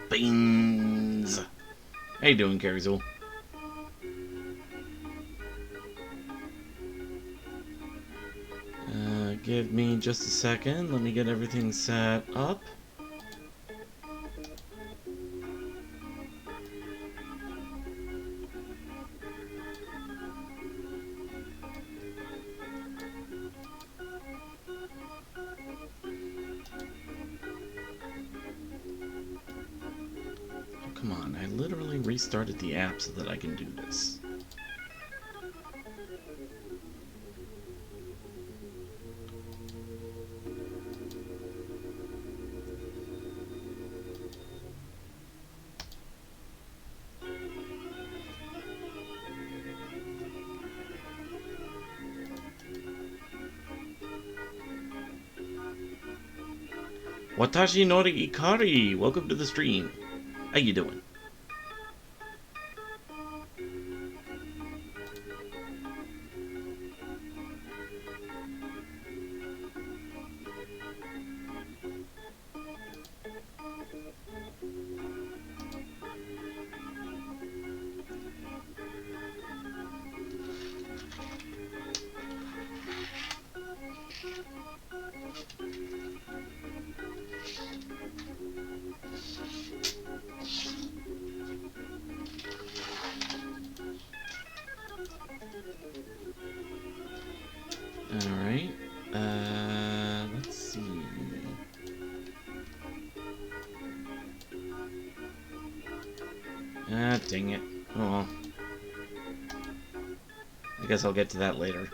Beans. How you doing, Carizul? Give me just a second. Let me get everything set up. Oh, come on, I literally restarted the app so that I can do this. Watashi Nori Ikari, welcome to the stream. How you doing? Alright, let's see. Ah, dang it. Oh well. I guess I'll get to that later.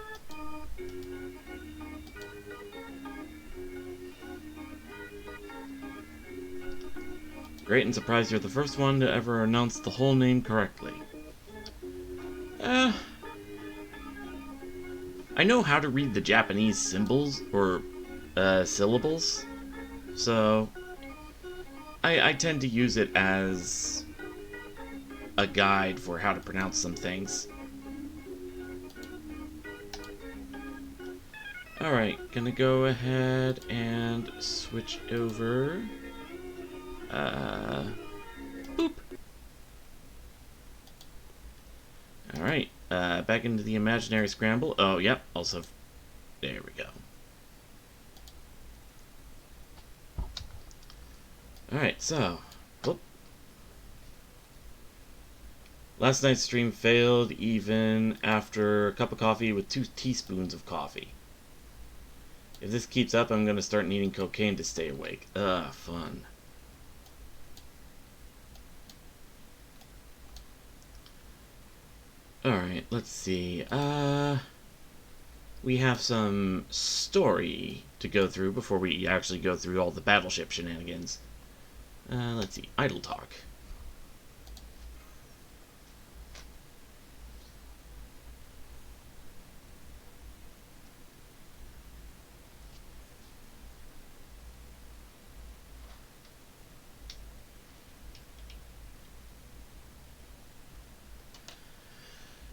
Great and surprised you're the first one to ever announce the whole name correctly. I know how to read the Japanese symbols, or syllables, so I tend to use it as a guide for how to pronounce some things. Alright, gonna go ahead and switch over. Boop. Alright, back into the imaginary scramble. Oh, yep, also, there we go. Alright, so, whoop. Last night's stream failed even after a cup of coffee with 2 teaspoons of coffee. If this keeps up, I'm gonna start needing cocaine to stay awake. Fun. Alright, let's see. We have some story to go through before we actually go through all the battleship shenanigans. Let's see. Idle talk.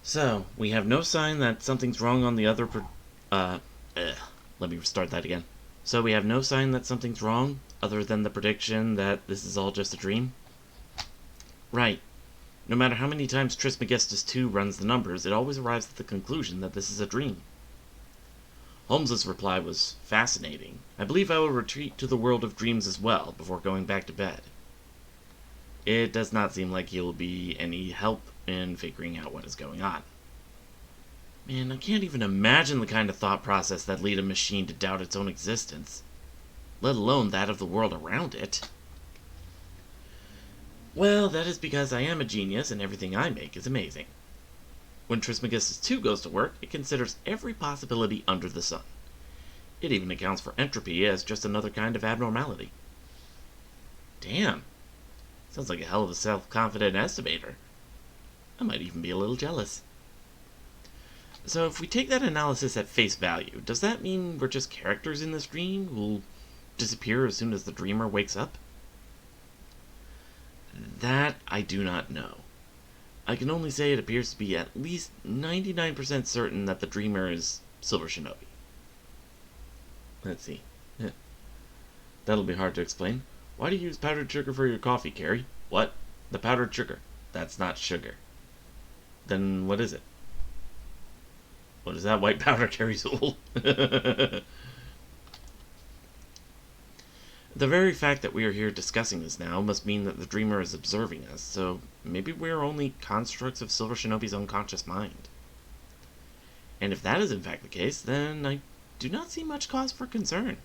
So, we have no sign that something's wrong on the other let me start that again. So we have no sign that something's wrong, other than the prediction that this is all just a dream? Right. No matter how many times Trismegistus 2 runs the numbers, it always arrives at the conclusion that this is a dream. Holmes's reply was fascinating. I believe I will retreat to the world of dreams as well, before going back to bed. It does not seem like he will be any help in figuring out what is going on. Man, I can't even imagine the kind of thought process that lead a machine to doubt its own existence, let alone that of the world around it. Well, that is because I am a genius and everything I make is amazing. When Trismegistus 2 goes to work, it considers every possibility under the sun. It even accounts for entropy as just another kind of abnormality. Damn. Sounds like a hell of a self-confident estimator. I might even be a little jealous. So if we take that analysis at face value, does that mean we're just characters in this dream who'll disappear as soon as the dreamer wakes up? That I do not know. I can only say it appears to be at least 99% certain that the dreamer is Silver Shinobi. Let's see. That'll be hard to explain. Why do you use powdered sugar for your coffee, Carrie? What? The powdered sugar. That's not sugar. Then what is it? What is that white powder, Carrie Soul? The very fact that we are here discussing this now must mean that the dreamer is observing us, so maybe we are only constructs of Silver Shinobi's unconscious mind. And if that is in fact the case, then I do not see much cause for concern.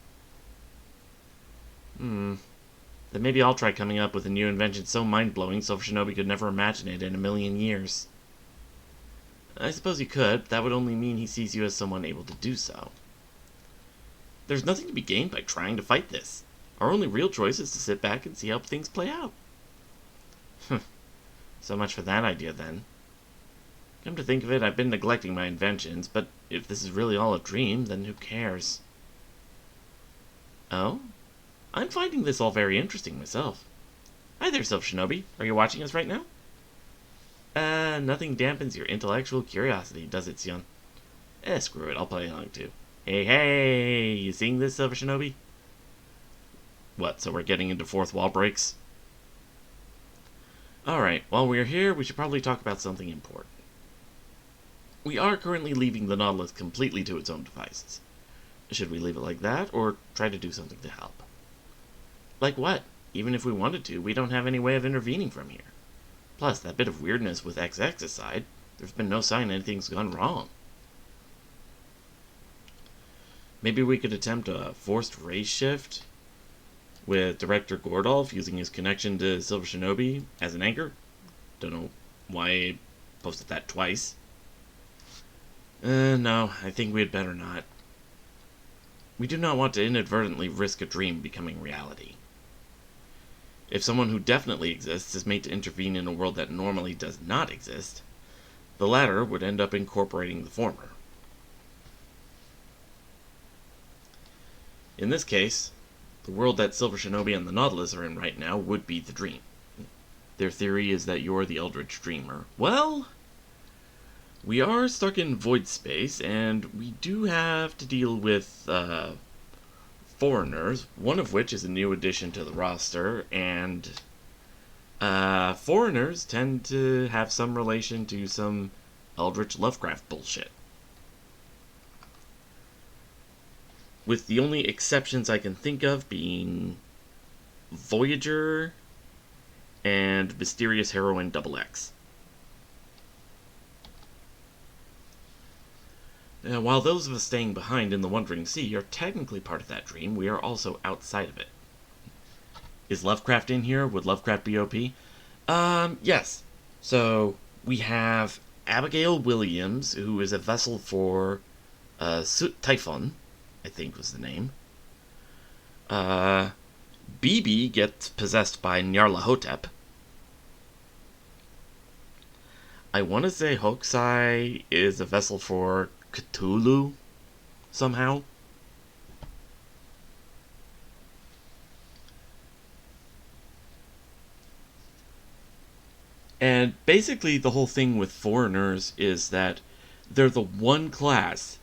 Then maybe I'll try coming up with a new invention so mind-blowing Silver Shinobi could never imagine it in a million years. I suppose you could, but that would only mean he sees you as someone able to do so. There's nothing to be gained by trying to fight this. Our only real choice is to sit back and see how things play out. So much for that idea, then. Come to think of it, I've been neglecting my inventions, but if this is really all a dream, then who cares? Oh? I'm finding this all very interesting myself. Hi there, Silver Shinobi. Are you watching us right now? Nothing dampens your intellectual curiosity, does it, Sion? Screw it, I'll play along too. Hey, you seeing this, Silver Shinobi? What, so we're getting into fourth wall breaks? Alright, while we're here, we should probably talk about something important. We are currently leaving the Nautilus completely to its own devices. Should we leave it like that, or try to do something to help? Like what? Even if we wanted to, we don't have any way of intervening from here. Plus, that bit of weirdness with XX aside, there's been no sign anything's gone wrong. Maybe we could attempt a forced race shift with Director Gordolf using his connection to Silver Shinobi as an anchor. Don't know why I posted that twice. No, I think we had better not. We do not want to inadvertently risk a dream becoming reality. If someone who definitely exists is made to intervene in a world that normally does not exist, the latter would end up incorporating the former. In this case, the world that Silver Shinobi and the Nautilus are in right now would be the dream. Their theory is that you're the Eldritch Dreamer. Well, we are stuck in void space, and we do have to deal with foreigners, one of which is a new addition to the roster, and foreigners tend to have some relation to some Eldritch Lovecraft bullshit. With the only exceptions I can think of being Voyager and Mysterious Heroine XX. Now, while those of us staying behind in the Wandering Sea are technically part of that dream, we are also outside of it. Is Lovecraft in here? Would Lovecraft be OP? Yes. So, we have Abigail Williams, who is a vessel for Sut Typhon, I think was the name. BB gets possessed by Nyarlathotep. I want to say Hokusai is a vessel for Cthulhu, somehow. And basically the whole thing with foreigners is that they're the one class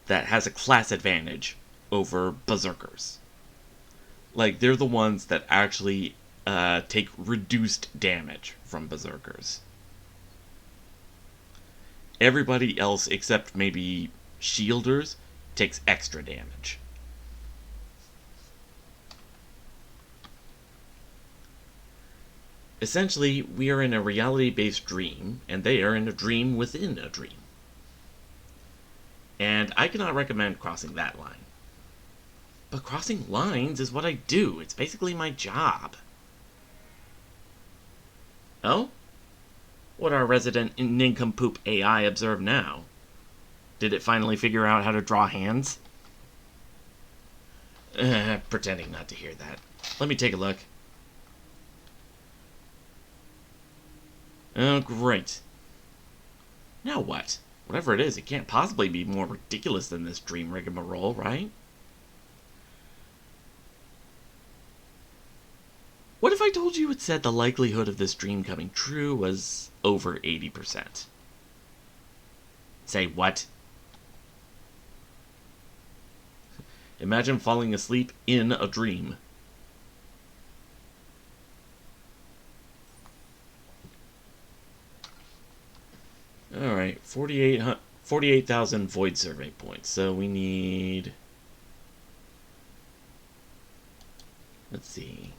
that has a class advantage over berserkers. Like, they're the ones that actually take reduced damage from berserkers. Everybody else, except maybe shielders, takes extra damage. Essentially, we are in a reality-based dream, and they are in a dream within a dream. And I cannot recommend crossing that line. But crossing lines is what I do. It's basically my job. Oh? What our resident nincompoop AI observe now? Did it finally figure out how to draw hands? Pretending not to hear that. Let me take a look. Oh, great. Now what? Whatever it is, it can't possibly be more ridiculous than this dream rigmarole, right? What if I told you it said the likelihood of this dream coming true was over 80%? Say what? Imagine falling asleep in a dream. Alright, 48,000 void survey points. So we need... Let's see.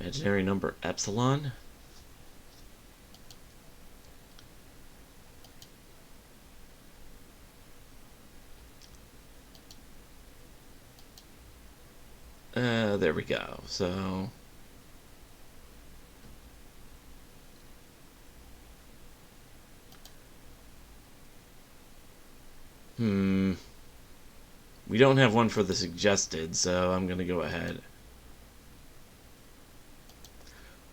Imaginary number epsilon. There we go. So... We don't have one for the suggested, so I'm going to go ahead.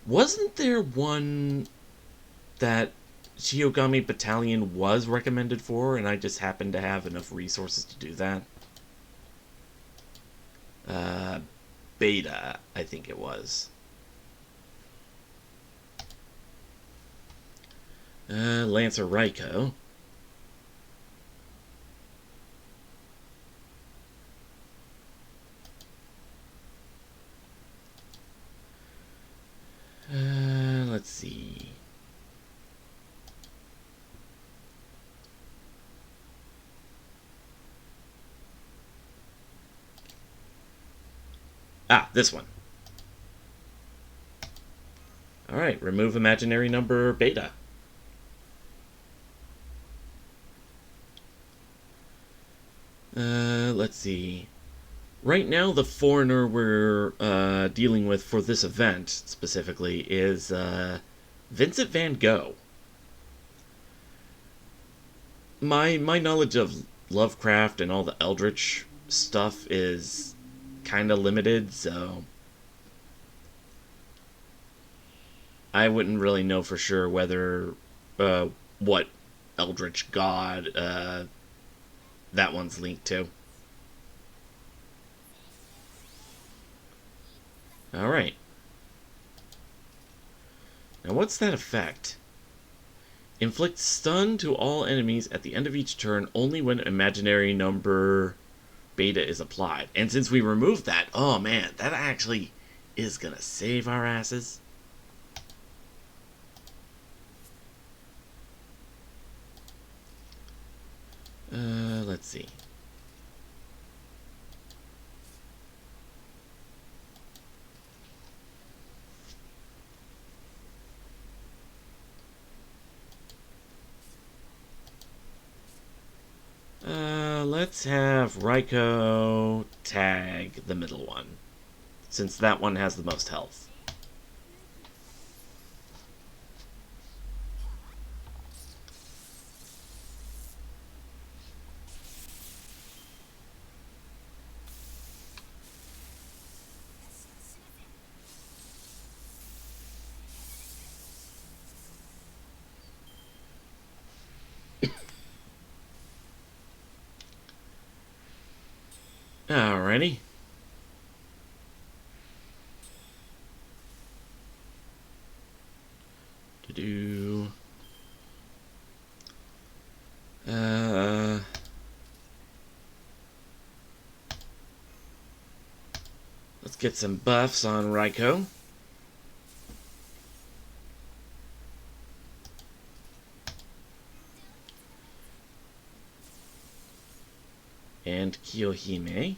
Wasn't there one that Shiogami Battalion was recommended for, and I just happened to have enough resources to do that? Beta, I think it was. Lancer Raiko. Let's see. Ah, this one. Alright, remove imaginary number beta. Let's see. Right now, the foreigner we're dealing with for this event, specifically, is Vincent van Gogh. My knowledge of Lovecraft and all the Eldritch stuff is kind of limited, so I wouldn't really know for sure whether what Eldritch god that one's linked to. Alright. Now what's that effect? Inflict stun to all enemies at the end of each turn only when imaginary number beta is applied. And since we removed that, oh man, that actually is gonna save our asses. Let's see. Let's have Raiko tag the middle one, since that one has the most health. Alrighty. Let's get some buffs on Raiko. And Kiyohime.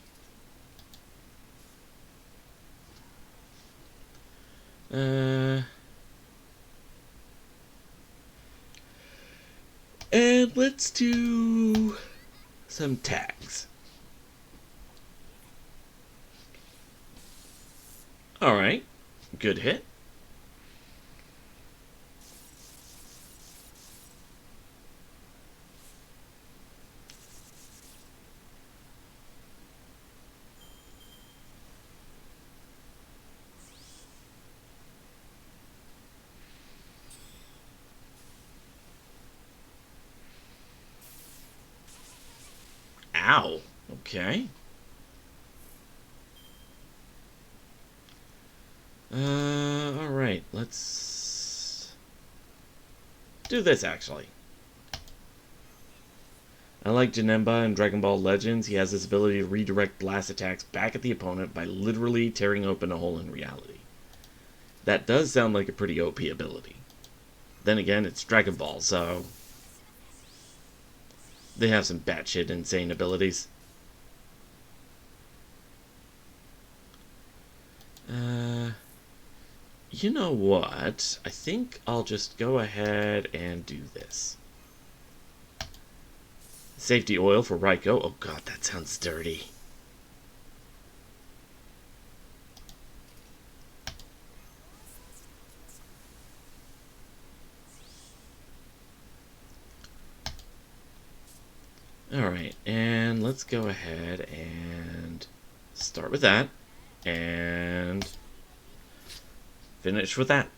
And let's do some tags. Alright, good hit. Ow. Okay. Alright, let's do this actually. Unlike Janemba in Dragon Ball Legends, he has this ability to redirect blast attacks back at the opponent by literally tearing open a hole in reality. That does sound like a pretty OP ability. Then again, it's Dragon Ball, so they have some batshit insane abilities. You know what? I think I'll just go ahead and do this. Safety oil for Raiko. Oh god, that sounds dirty. Alright, and let's go ahead and start with that. And finish with that.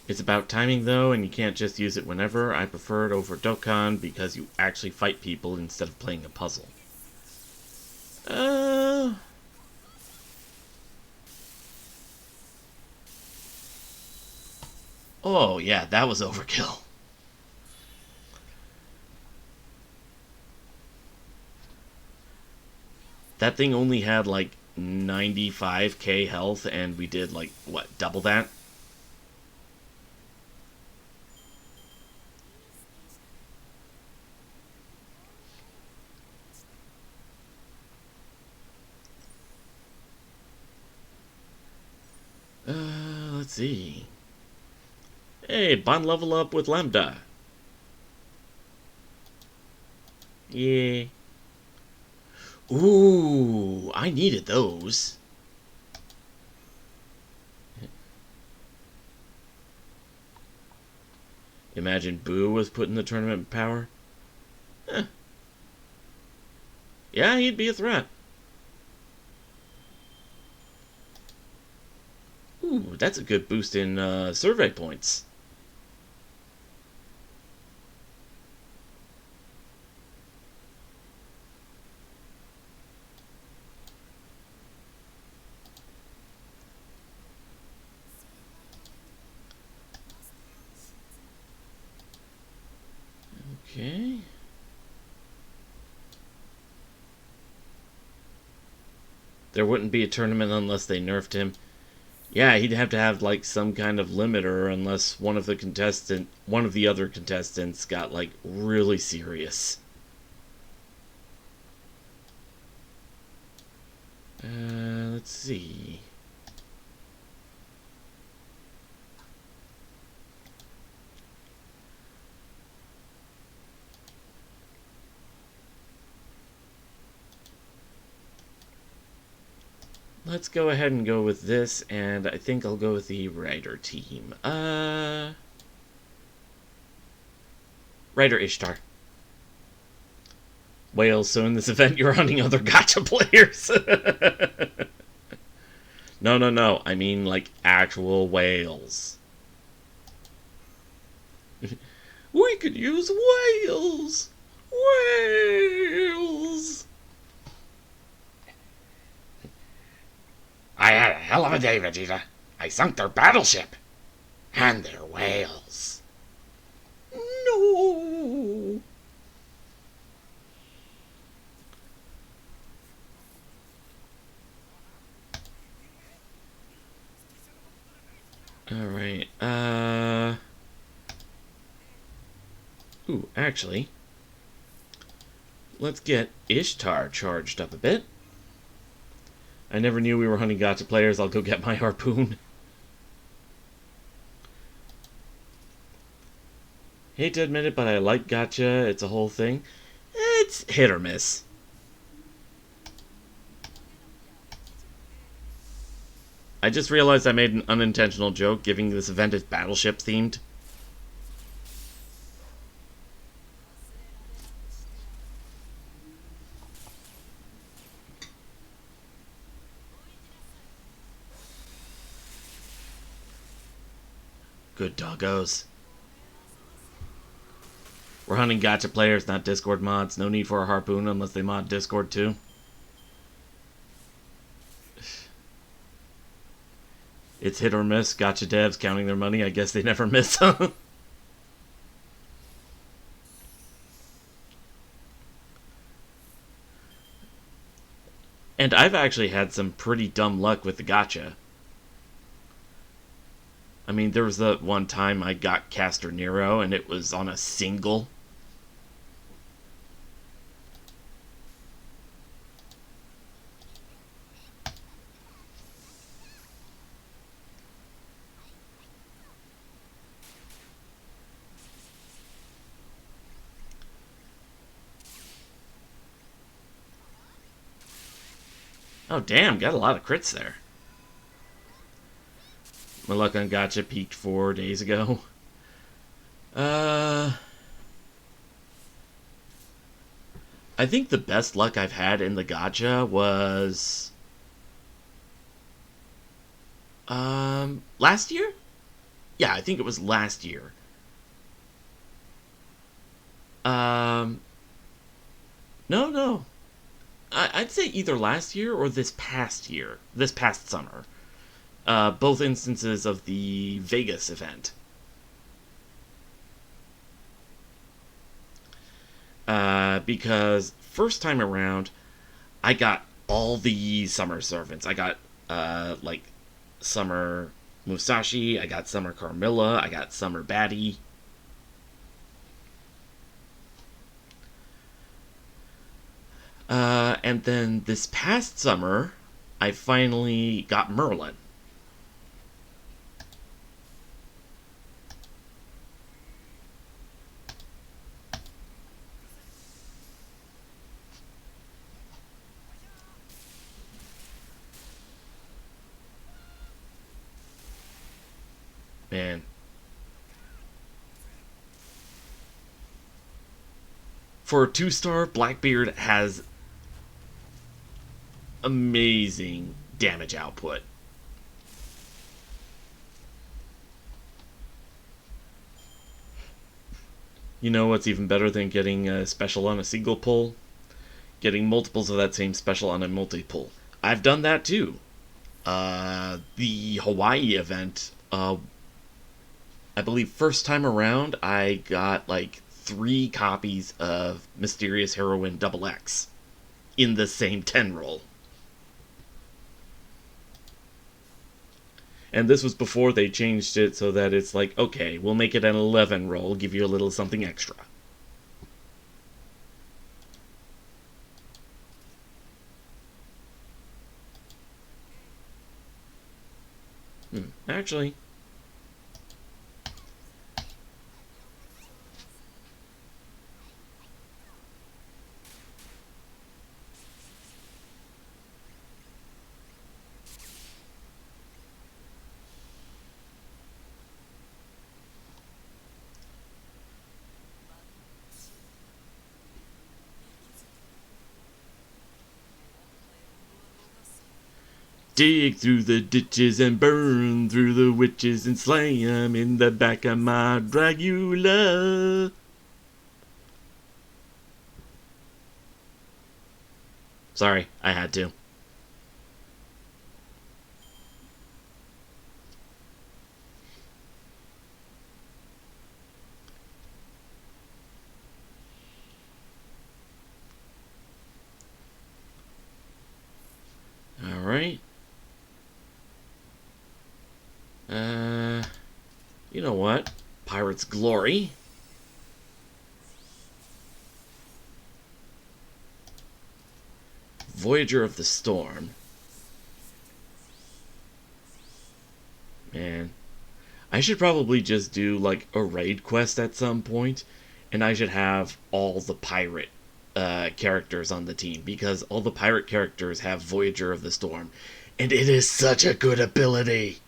It's about timing though, and you can't just use it whenever. I prefer it over Dokkan because you actually fight people instead of playing a puzzle. Oh yeah, that was overkill. That thing only had like 95k health, and we did like, what, double that? Let's see. Hey, bond level up with Lambda. Yeah. Ooh, I needed those. Imagine Boo was put in the tournament power. Eh. Yeah, he'd be a threat. Ooh, that's a good boost in survey points. Okay. There wouldn't be a tournament unless they nerfed him. Yeah, he'd have to have like some kind of limiter unless one of the other contestants got like really serious. Let's see. Let's go ahead and go with this, and I think I'll go with the Rider team. Rider Ishtar. Whales, so in this event you're hunting other gacha players. No. I mean, like, actual whales. We could use whales! Whales! I had a hell of a day, Vegeta. I sunk their battleship. And their whales. No! Alright, Ooh, actually, let's get Ishtar charged up a bit. I never knew we were hunting gacha players. I'll go get my harpoon. Hate to admit it, but I like gacha. It's a whole thing. It's hit or miss. I just realized I made an unintentional joke, giving this event is battleship themed. Good doggos. We're hunting gacha players, not Discord mods. No need for a harpoon unless they mod Discord too. It's hit or miss. Gacha devs counting their money. I guess they never miss. And I've actually had some pretty dumb luck with the gacha. I mean, there was the one time I got Caster Nero and it was on a single. Oh damn, got a lot of crits there. My luck on gacha peaked 4 days ago. I think the best luck I've had in the gacha was last year? Yeah, I think it was last year. No. I'd say either last year or this past year. This past summer. Both instances of the Vegas event. Because first time around, I got all the summer servants. I got, like, Summer Musashi, I got Summer Carmilla, I got Summer Batty. And then this past summer, I finally got Merlin. Man. For a 2-star, Blackbeard has amazing damage output. You know what's even better than getting a special on a single pull? Getting multiples of that same special on a multi-pull. I've done that too. The Hawaii event, I believe first time around, I got like 3 copies of Mysterious Heroine XX in the same 10 roll. And this was before they changed it so that it's like, okay, we'll make it an 11 roll, give you a little something extra. Actually, dig through the ditches and burn through the witches and slay 'em in the back of my Dragula. Sorry, I had to. Alright. You know what? Pirate's Glory. Voyager of the Storm. Man. I should probably just do, like, a raid quest at some point, and I should have all the pirate characters on the team, because all the pirate characters have Voyager of the Storm, and it is such a good ability!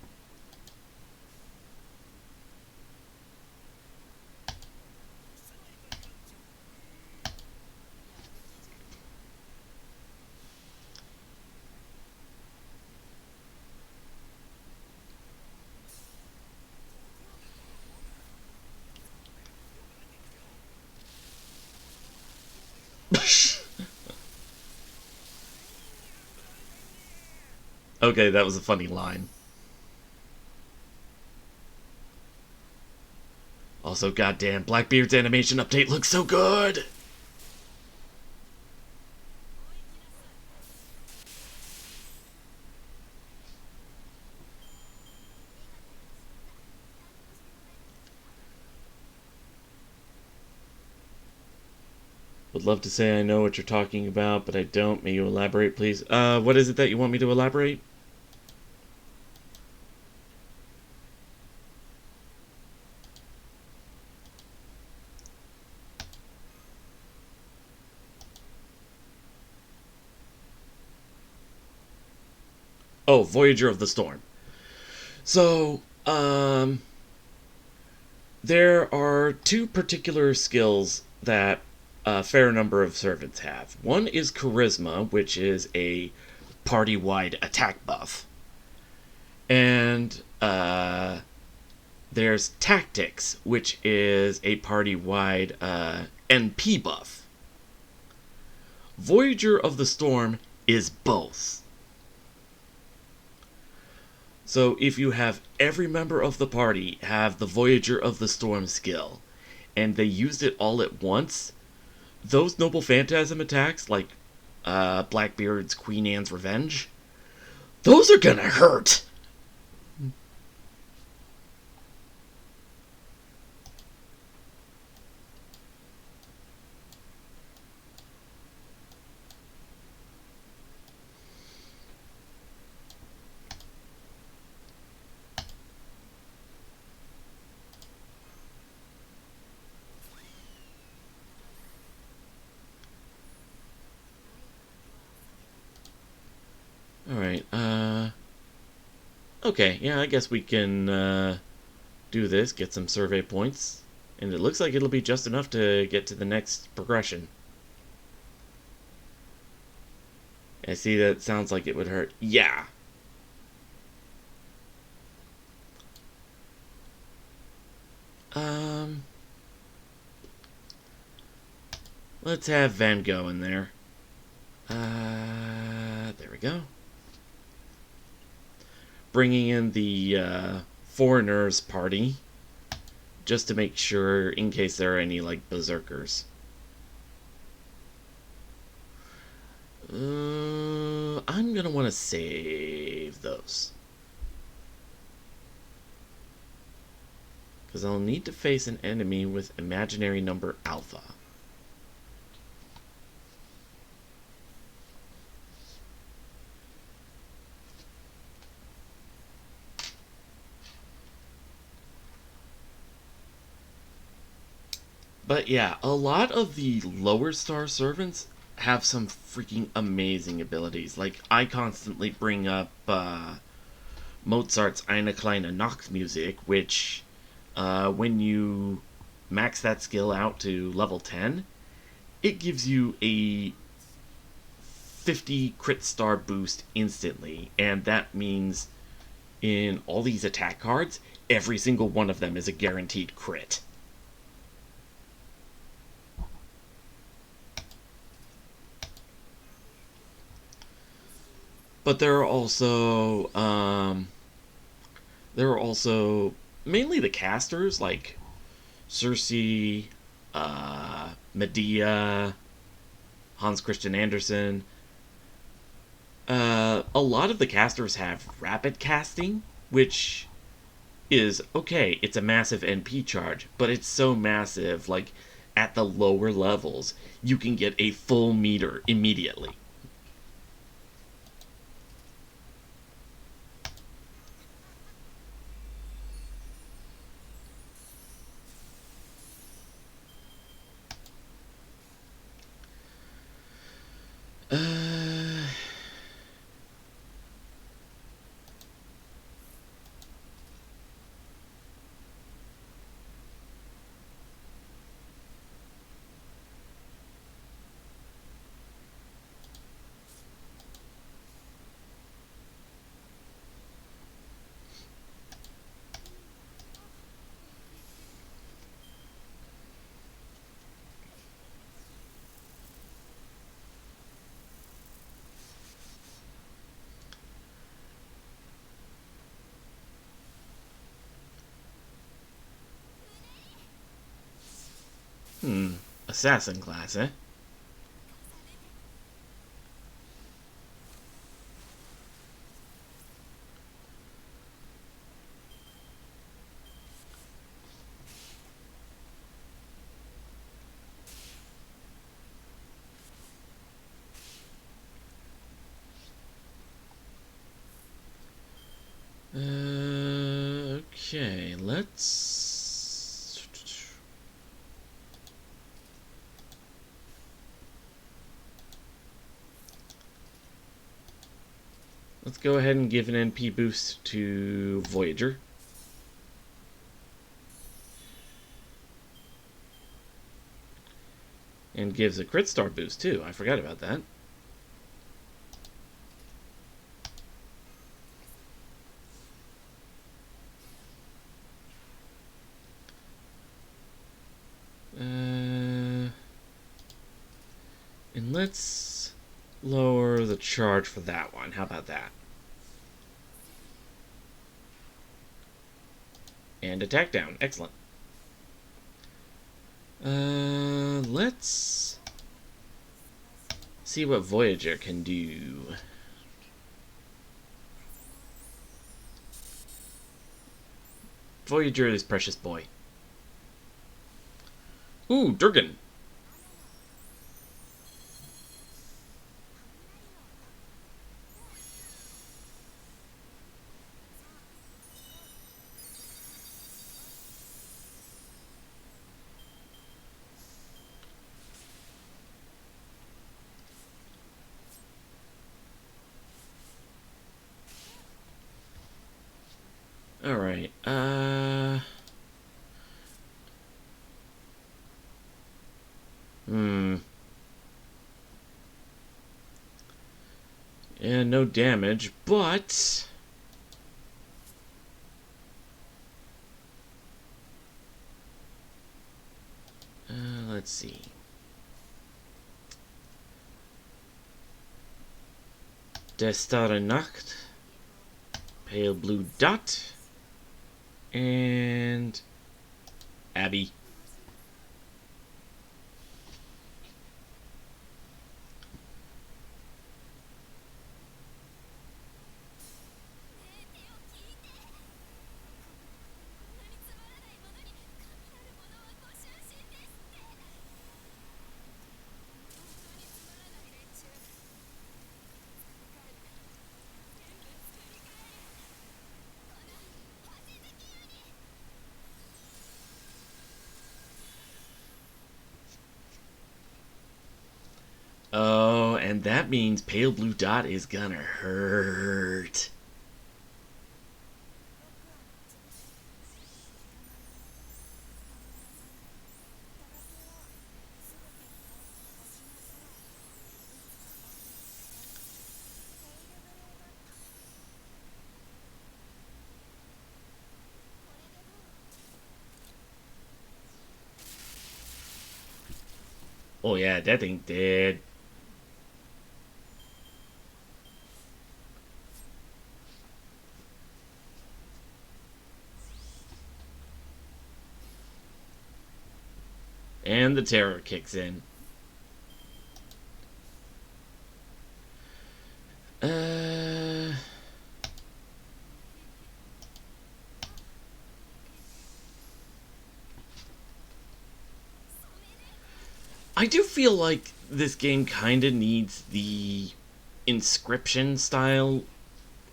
Okay, that was a funny line. Also, goddamn, Blackbeard's animation update looks so good! Would love to say I know what you're talking about, but I don't. May you elaborate, please? What is it that you want me to elaborate? Oh, Voyager of the Storm. So, there are two particular skills that a fair number of servants have. One is Charisma, which is a party wide attack buff. And there's Tactics, which is a party wide NP buff. Voyager of the Storm is both. So if you have every member of the party have the Voyager of the Storm skill, and they used it all at once, those Noble Phantasm attacks, like Blackbeard's Queen Anne's Revenge, those are gonna hurt! Alright, okay, yeah, I guess we can do this, get some survey points, and it looks like it'll be just enough to get to the next progression. I see that sounds like it would hurt. Yeah. Let's have Van Gogh in there. There we go. Bringing in the foreigners party, just to make sure, in case there are any, like, berserkers. I'm gonna want to save those. Because I'll need to face an enemy with imaginary number alpha. But yeah, a lot of the lower star servants have some freaking amazing abilities. Like, I constantly bring up Mozart's Eine kleine Nachtmusik, which, when you max that skill out to level 10, it gives you a 50 crit star boost instantly, and that means in all these attack cards, every single one of them is a guaranteed crit. But there are also mainly the casters like Cersei, Medea, Hans Christian Andersen. A lot of the casters have rapid casting, which is okay. It's a massive NP charge, but it's so massive. Like at the lower levels, you can get a full meter immediately. Assassin class, eh? Okay, let's go ahead and give an NP boost to Voyager. And gives a crit star boost too. I forgot about that. And let's lower the charge for that one. How about that? And attack down. Excellent. Let's see what Voyager can do. Voyager is precious boy. Ooh, Durgan. Alright, and no damage, but let's see. Der starre Nacht, Pale Blue Dot, and Abby. Oh, and that means Pale Blue Dot is gonna hurt. Oh yeah, that thing dead. And the terror kicks in. I do feel like this game kind of needs the inscription style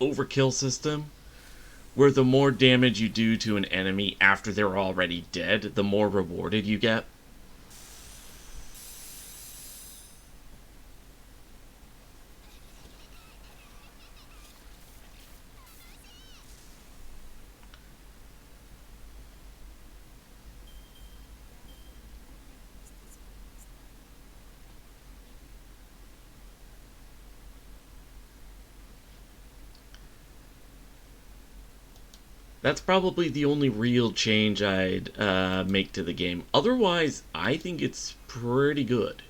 overkill system, where the more damage you do to an enemy after they're already dead, the more rewarded you get. That's probably the only real change I'd make to the game. Otherwise, I think it's pretty good.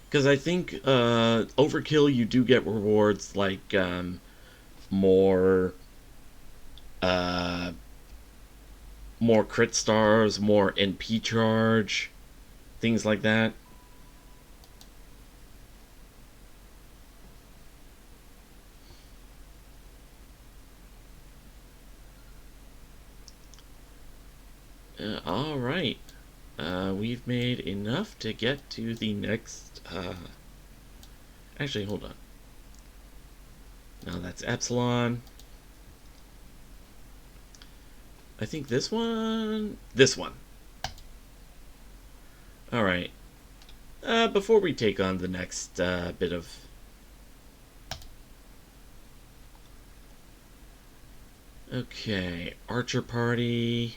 Because I think Overkill, you do get rewards like more uh, more crit stars, more NP charge, things like that. All right. We've made enough to get to the next... Actually, hold on. No, that's Epsilon. I think this one... This one. Alright. Before we take on the next bit of... Okay, Archer Party...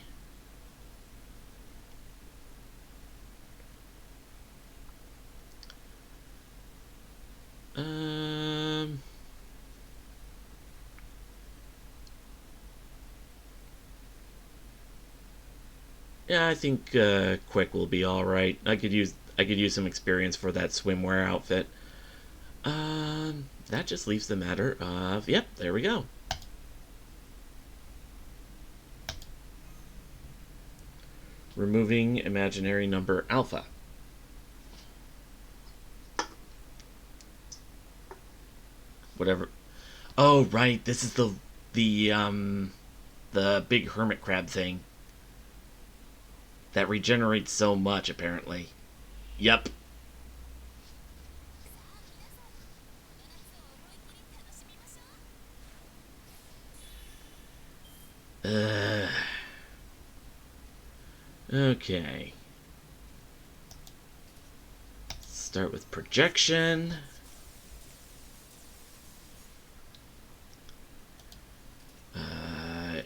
Yeah, I think Quick will be all right. I could use some experience for that swimwear outfit. That just leaves the matter of... Yep, there we go. Removing imaginary number alpha. Whatever. Oh, right. This is the big hermit crab thing that regenerates so much, apparently. Yep. Okay. Start with projection.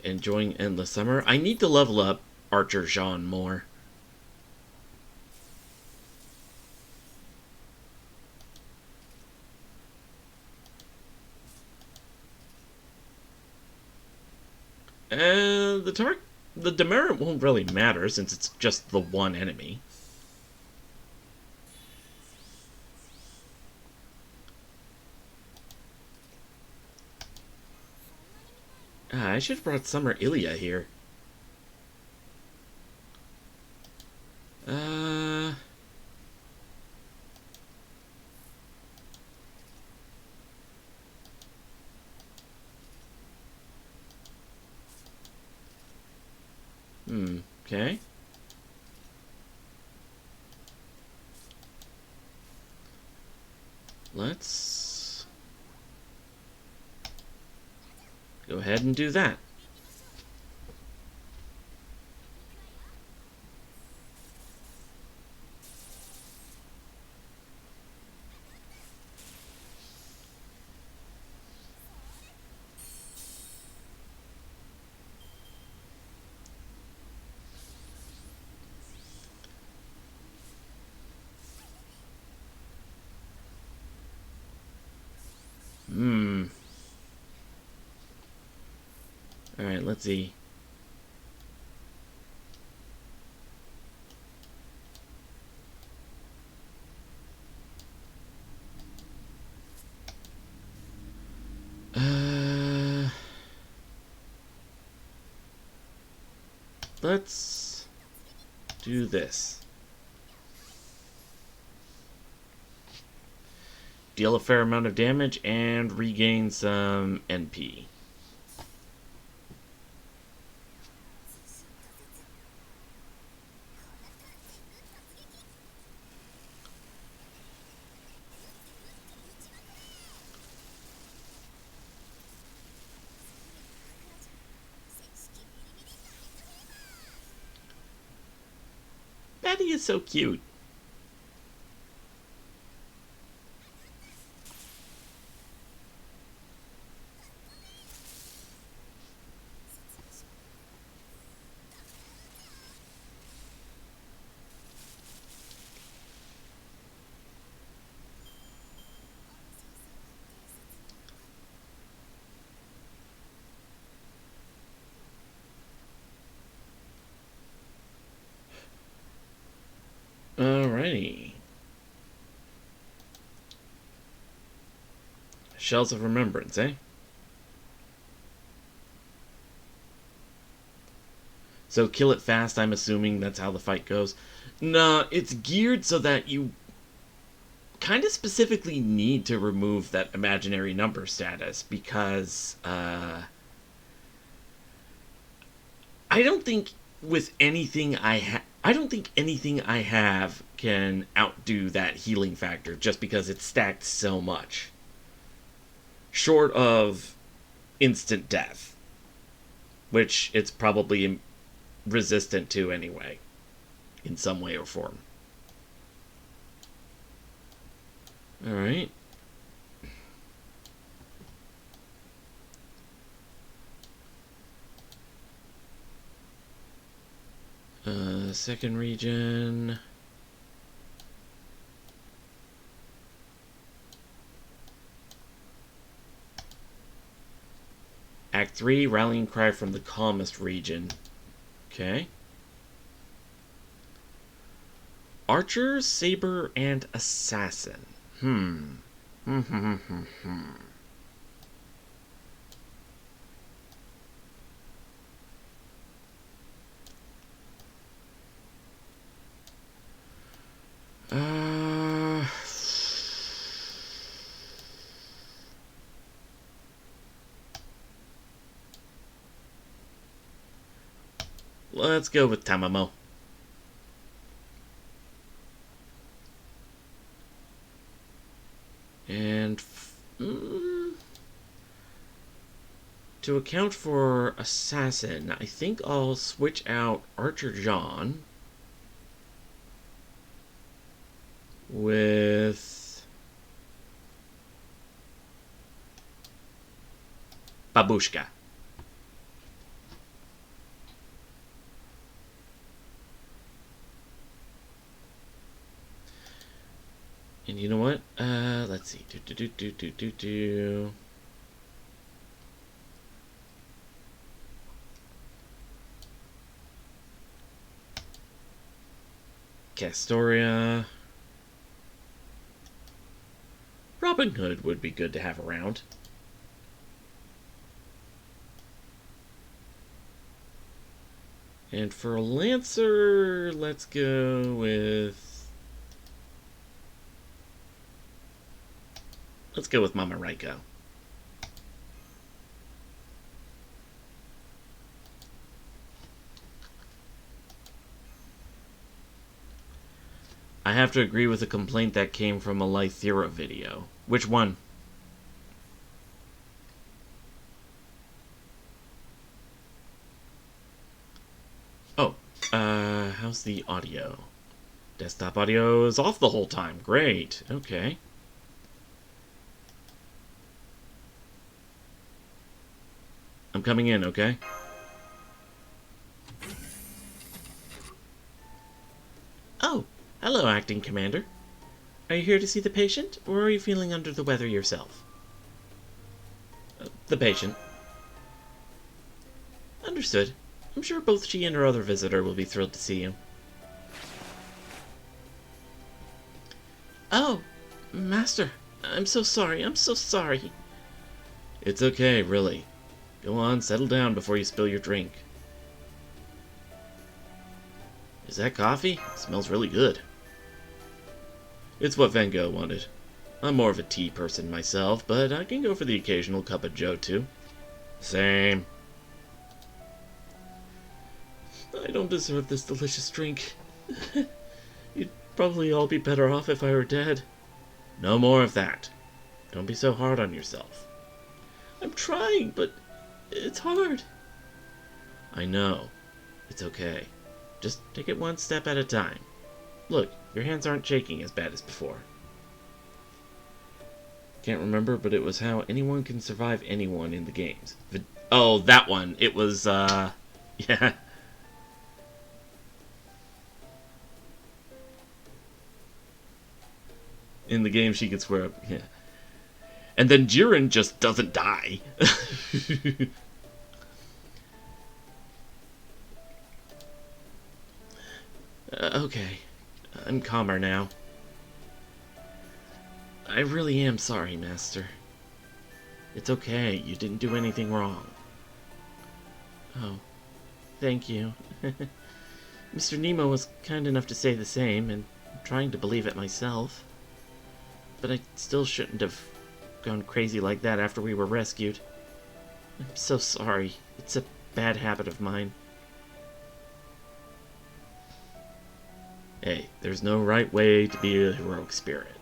Enjoying endless summer. I need to level up Archer Jean more. The demerit won't really matter since it's just the one enemy. I should have brought Summer Ilya here. Okay. Let's go ahead and do that. Alright, let's see. Let's do this. Deal a fair amount of damage and regain some NP. Betty is so cute. Alrighty. Shells of Remembrance, eh? So kill it fast, I'm assuming that's how the fight goes. Nah, it's geared so that you kind of specifically need to remove that imaginary number status because I don't think with anything I don't think anything I have can outdo that healing factor just because it's stacked so much. Short of instant death, which it's probably resistant to anyway, in some way or form. Alright. Second region. Act 3, rallying cry from the calmest region. Okay. Archer, saber, and assassin. Let's go with Tamamo. And to account for assassin, I think I'll switch out Archer John with Babushka. And you know what? Let's see. Castoria. Robin Hood would be good to have around. And for a Lancer, let's go with... Let's go with Mama Raiko. I have to agree with a complaint that came from a Lythera video. Which one? Oh, how's the audio? Desktop audio is off the whole time. Great. Okay. I'm coming in, okay? Oh, hello, Acting Commander. Are you here to see the patient, or are you feeling under the weather yourself? The patient. Understood. I'm sure both she and her other visitor will be thrilled to see you. Oh, Master, I'm so sorry, I'm so sorry. It's okay, really. Go on, settle down before you spill your drink. Is that coffee? It smells really good. It's what Van Gogh wanted. I'm more of a tea person myself, but I can go for the occasional cup of joe, too. Same. I don't deserve this delicious drink. You'd probably all be better off if I were dead. No more of that. Don't be so hard on yourself. I'm trying, but it's hard. I know. It's okay. Just take it one step at a time. Look, your hands aren't shaking as bad as before. Can't remember, but it was how anyone can survive anyone in the games. Oh, that one. It was, yeah. In the game, she could swear up, yeah. And then Jiren just doesn't die. Okay. I'm calmer now. I really am sorry, Master. It's okay. You didn't do anything wrong. Oh. Thank you. Mr. Nemo was kind enough to say the same, and I'm trying to believe it myself. But I still shouldn't have gone crazy like that after we were rescued. I'm so sorry. It's a bad habit of mine. Hey, there's no right way to be a heroic spirit.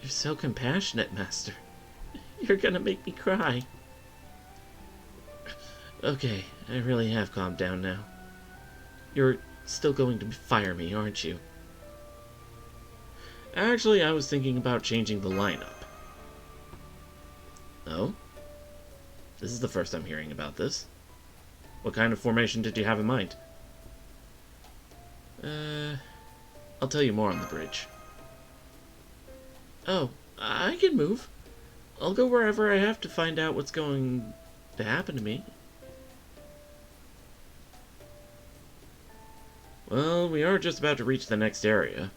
You're so compassionate, Master. You're gonna make me cry. Okay, I really have calmed down now. You're still going to fire me, aren't you? Actually, I was thinking about changing the lineup. Oh? This is the first I'm hearing about this. What kind of formation did you have in mind? I'll tell you more on the bridge. Oh, I can move. I'll go wherever I have to find out what's going to happen to me. Well, we are just about to reach the next area.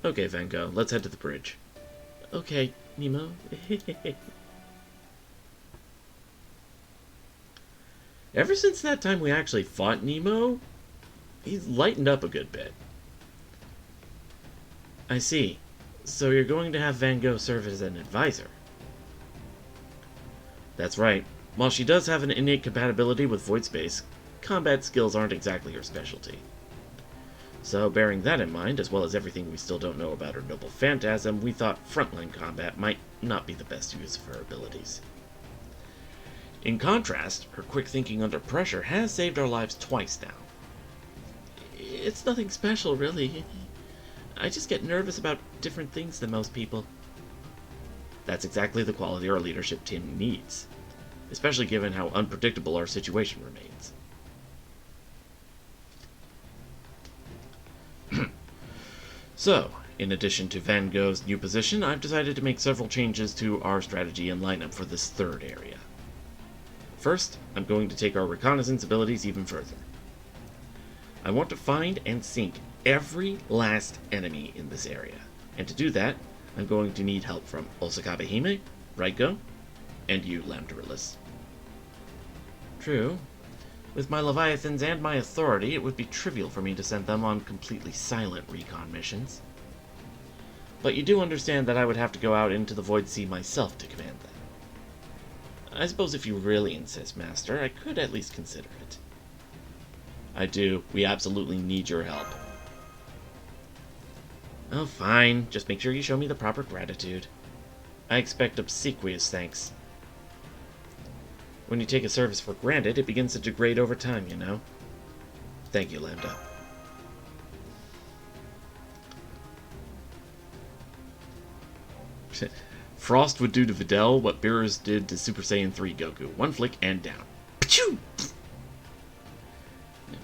Okay, Van Gogh, let's head to the bridge. Okay, Nemo. Ever since that time we actually fought Nemo, he's lightened up a good bit. I see. So you're going to have Van Gogh serve as an advisor. That's right. While she does have an innate compatibility with void space, combat skills aren't exactly her specialty. So, bearing that in mind, as well as everything we still don't know about her noble phantasm, we thought frontline combat might not be the best use of her abilities. In contrast, her quick thinking under pressure has saved our lives twice now. It's nothing special, really. I just get nervous about different things than most people. That's exactly the quality our leadership team needs, especially given how unpredictable our situation remains. So, in addition to Van Gogh's new position, I've decided to make several changes to our strategy and lineup for this third area. First, I'm going to take our reconnaissance abilities even further. I want to find and sink every last enemy in this area, and to do that, I'm going to need help from Osakabe Hime, Raiko, and you, Lambdarilus. True. With my Leviathans and my authority, it would be trivial for me to send them on completely silent recon missions. But you do understand that I would have to go out into the Void Sea myself to command them. I suppose if you really insist, Master, I could at least consider it. I do. We absolutely need your help. Oh, fine. Just make sure you show me the proper gratitude. I expect obsequious thanks. When you take a service for granted, it begins to degrade over time, you know. Thank you, Lambda. Frost would do to Videl what Beerus did to Super Saiyan 3 Goku. One flick and down. Pachoo!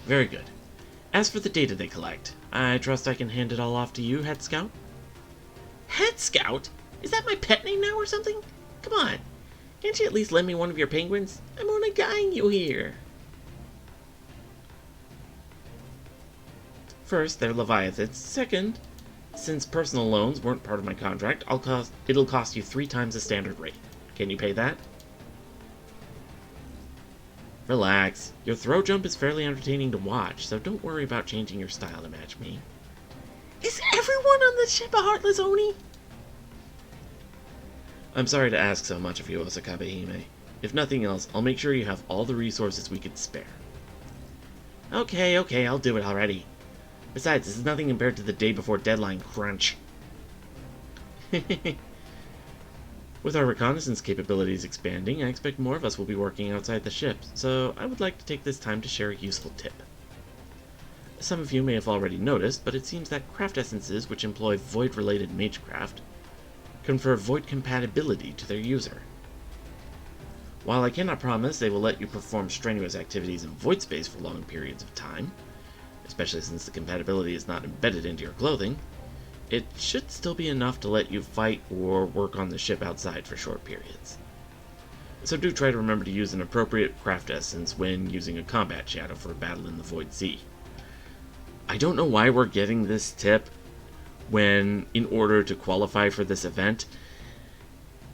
Very good. As for the data they collect, I trust I can hand it all off to you, Head Scout? Head Scout? Is that my pet name now or something? Come on. Can't you at least lend me one of your penguins? I'm only guiding you here. First, they're Leviathans. Second, since personal loans weren't part of my contract, it'll cost you 3 times the standard rate. Can you pay that? Relax. Your throw jump is fairly entertaining to watch, so don't worry about changing your style to match me. Is everyone on the ship a heartless Oni? I'm sorry to ask so much of you, Osakabe Hime. If nothing else, I'll make sure you have all the resources we could spare. Okay, I'll do it already. Besides, this is nothing compared to the day before deadline crunch. With our reconnaissance capabilities expanding, I expect more of us will be working outside the ship, so I would like to take this time to share a useful tip. Some of you may have already noticed, but it seems that craft essences which employ void-related magecraft confer void compatibility to their user. While I cannot promise they will let you perform strenuous activities in void space for long periods of time, especially since the compatibility is not embedded into your clothing, it should still be enough to let you fight or work on the ship outside for short periods. So do try to remember to use an appropriate craft essence when using a combat shadow for a battle in the Void Sea. I don't know why we're getting this tip when, in order to qualify for this event,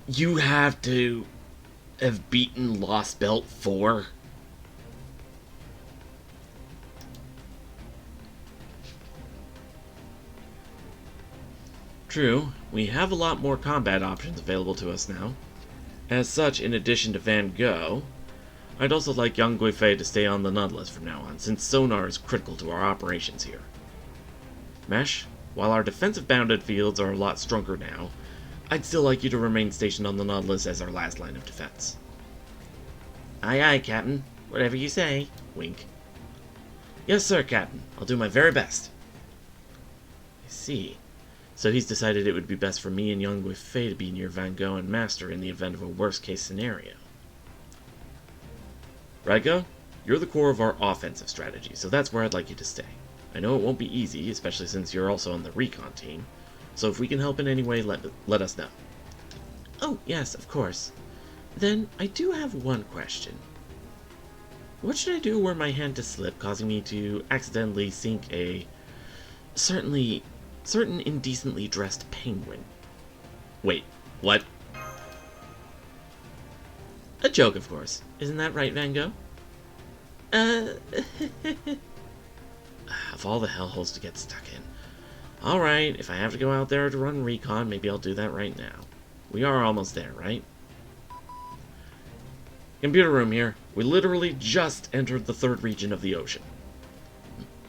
you have to have beaten Lost Belt 4. True, we have a lot more combat options available to us now. As such, in addition to Van Gogh, I'd also like Yang Guifei to stay on the Nautilus from now on, since sonar is critical to our operations here. Mesh, while our defensive bounded fields are a lot stronger now, I'd still like you to remain stationed on the Nautilus as our last line of defense. Aye aye, Captain. Whatever you say. Wink. Yes, sir, Captain. I'll do my very best. I see. So he's decided it would be best for me and young Guifei to be near Van Gogh and Master in the event of a worst-case scenario. Right, Go? You're the core of our offensive strategy, so that's where I'd like you to stay. I know it won't be easy, especially since you're also on the recon team, so if we can help in any way, let us know. Oh, yes, of course. Then, I do have one question. What should I do were my hand to slip, causing me to accidentally sink a certain indecently dressed penguin? Wait, what? A joke, of course. Isn't that right, Van Gogh? Of all the hellholes to get stuck in. Alright, if I have to go out there to run recon, maybe I'll do that right now. We are almost there, right? Computer room here. We literally just entered the 3rd region of the ocean.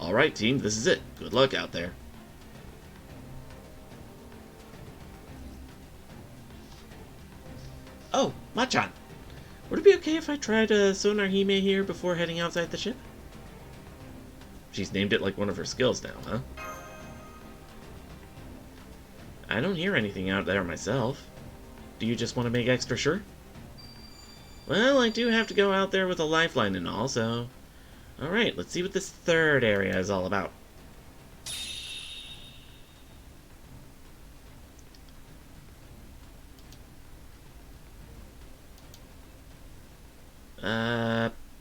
Alright, team, this is it. Good luck out there. Oh, Machan. Would it be okay if I tried Sonar Hime here before heading outside the ship? She's named it like one of her skills now, huh? I don't hear anything out there myself. Do you just want to make extra sure? Well, I do have to go out there with a lifeline and all, so... Alright, let's see what this 3rd area is all about.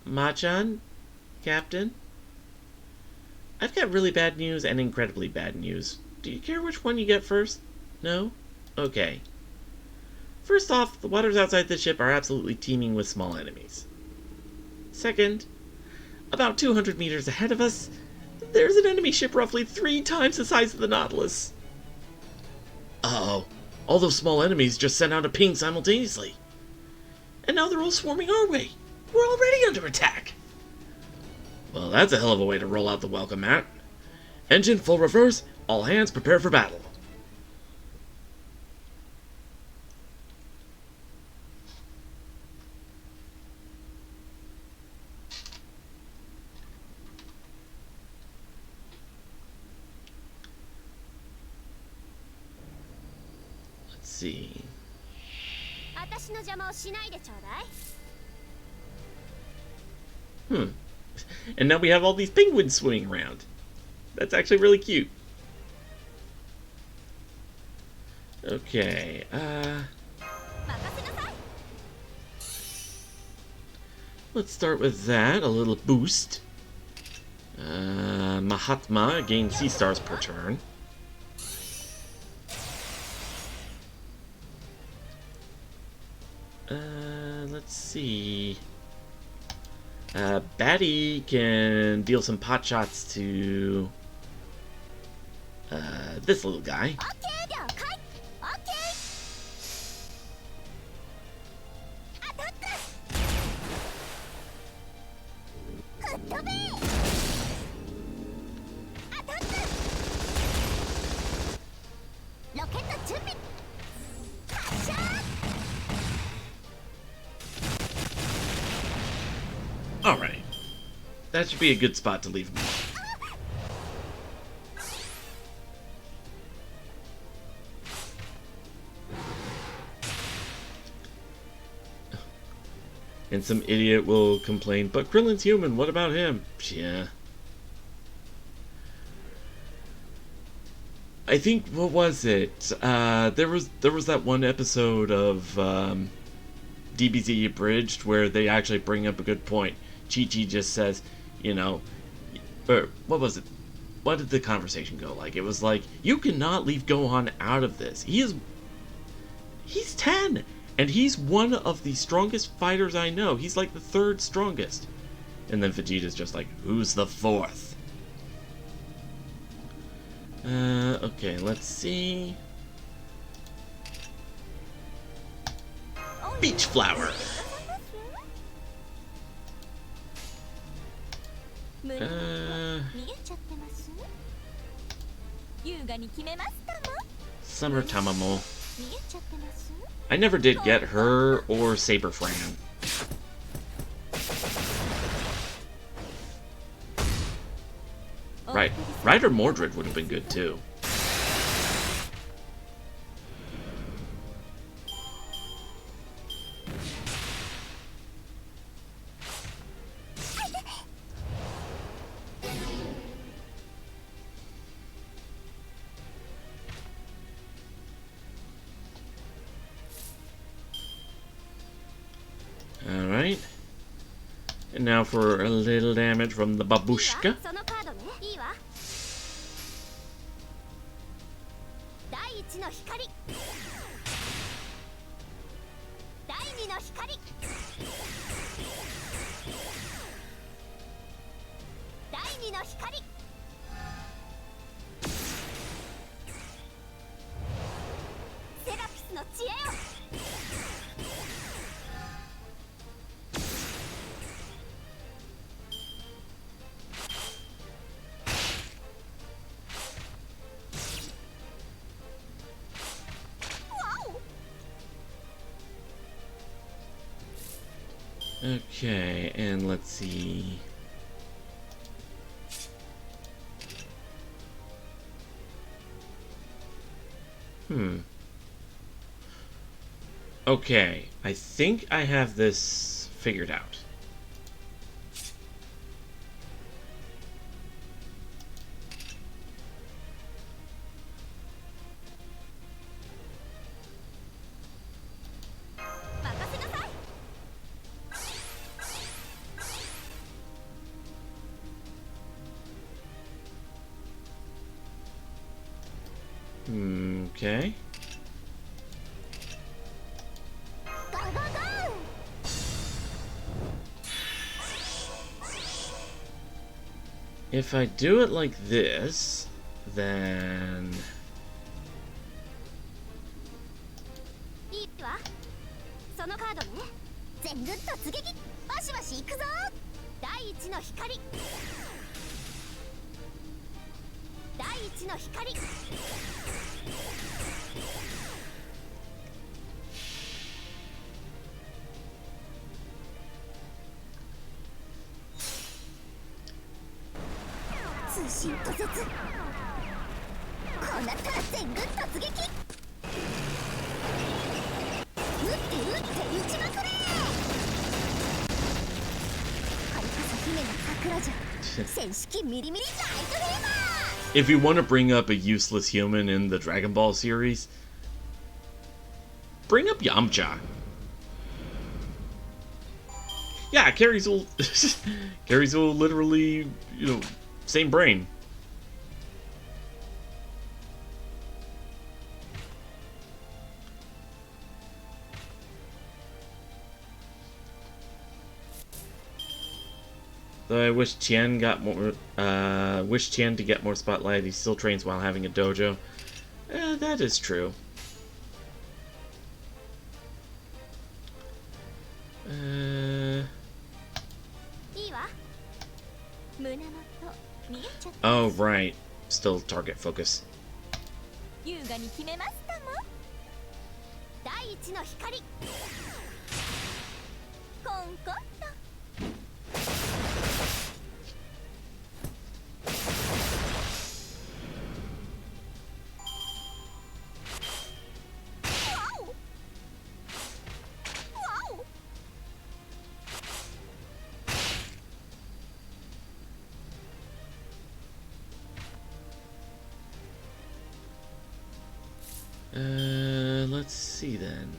Machan? Captain? I've got really bad news and incredibly bad news. Do you care which one you get first? No? Okay. First off, the waters outside the ship are absolutely teeming with small enemies. Second, about 200 meters ahead of us, there's an enemy ship roughly 3 times the size of the Nautilus. Uh-oh. All those small enemies just sent out a ping simultaneously. And now they're all swarming our way. We're already under attack. Well, that's a hell of a way to roll out the welcome mat. Engine full reverse. All hands prepare for battle. Let's see. And now we have all these penguins swimming around. That's actually really cute. Okay, let's start with that, a little boost. Mahatma gains C stars per turn. Let's see. Batty can deal some pot shots to this little guy. Alright. That should be a good spot to leave him. And some idiot will complain, but Krillin's human, what about him? Yeah. I think, what was it? There was that one episode of DBZ Abridged where they actually bring up a good point. Chi-Chi just says, you know, or what was it? What did the conversation go like? It was like, you cannot leave Gohan out of this. He's 10, and he's one of the strongest fighters I know. He's like the 3rd strongest. And then Vegeta's just like, who's the 4th? Okay, let's see. Beach flower. Summer Tamamo. I never did get her or Saber Fran. Right, Ryder Mordred would have been good too. Alright. And now for a little damage from the babushka. Okay, and let's see. Okay, I think I have this figured out. Okay. If I do it like this, then... If you want to bring up a useless human in the Dragon Ball series, bring up Yamcha. Yeah, Carrie's all Carrie's all literally, you know, same brain. Though I wish Tien got more, wish Tien to get more spotlight. He still trains while having a dojo. That is true. Oh, right. Still target focus. Let's see then.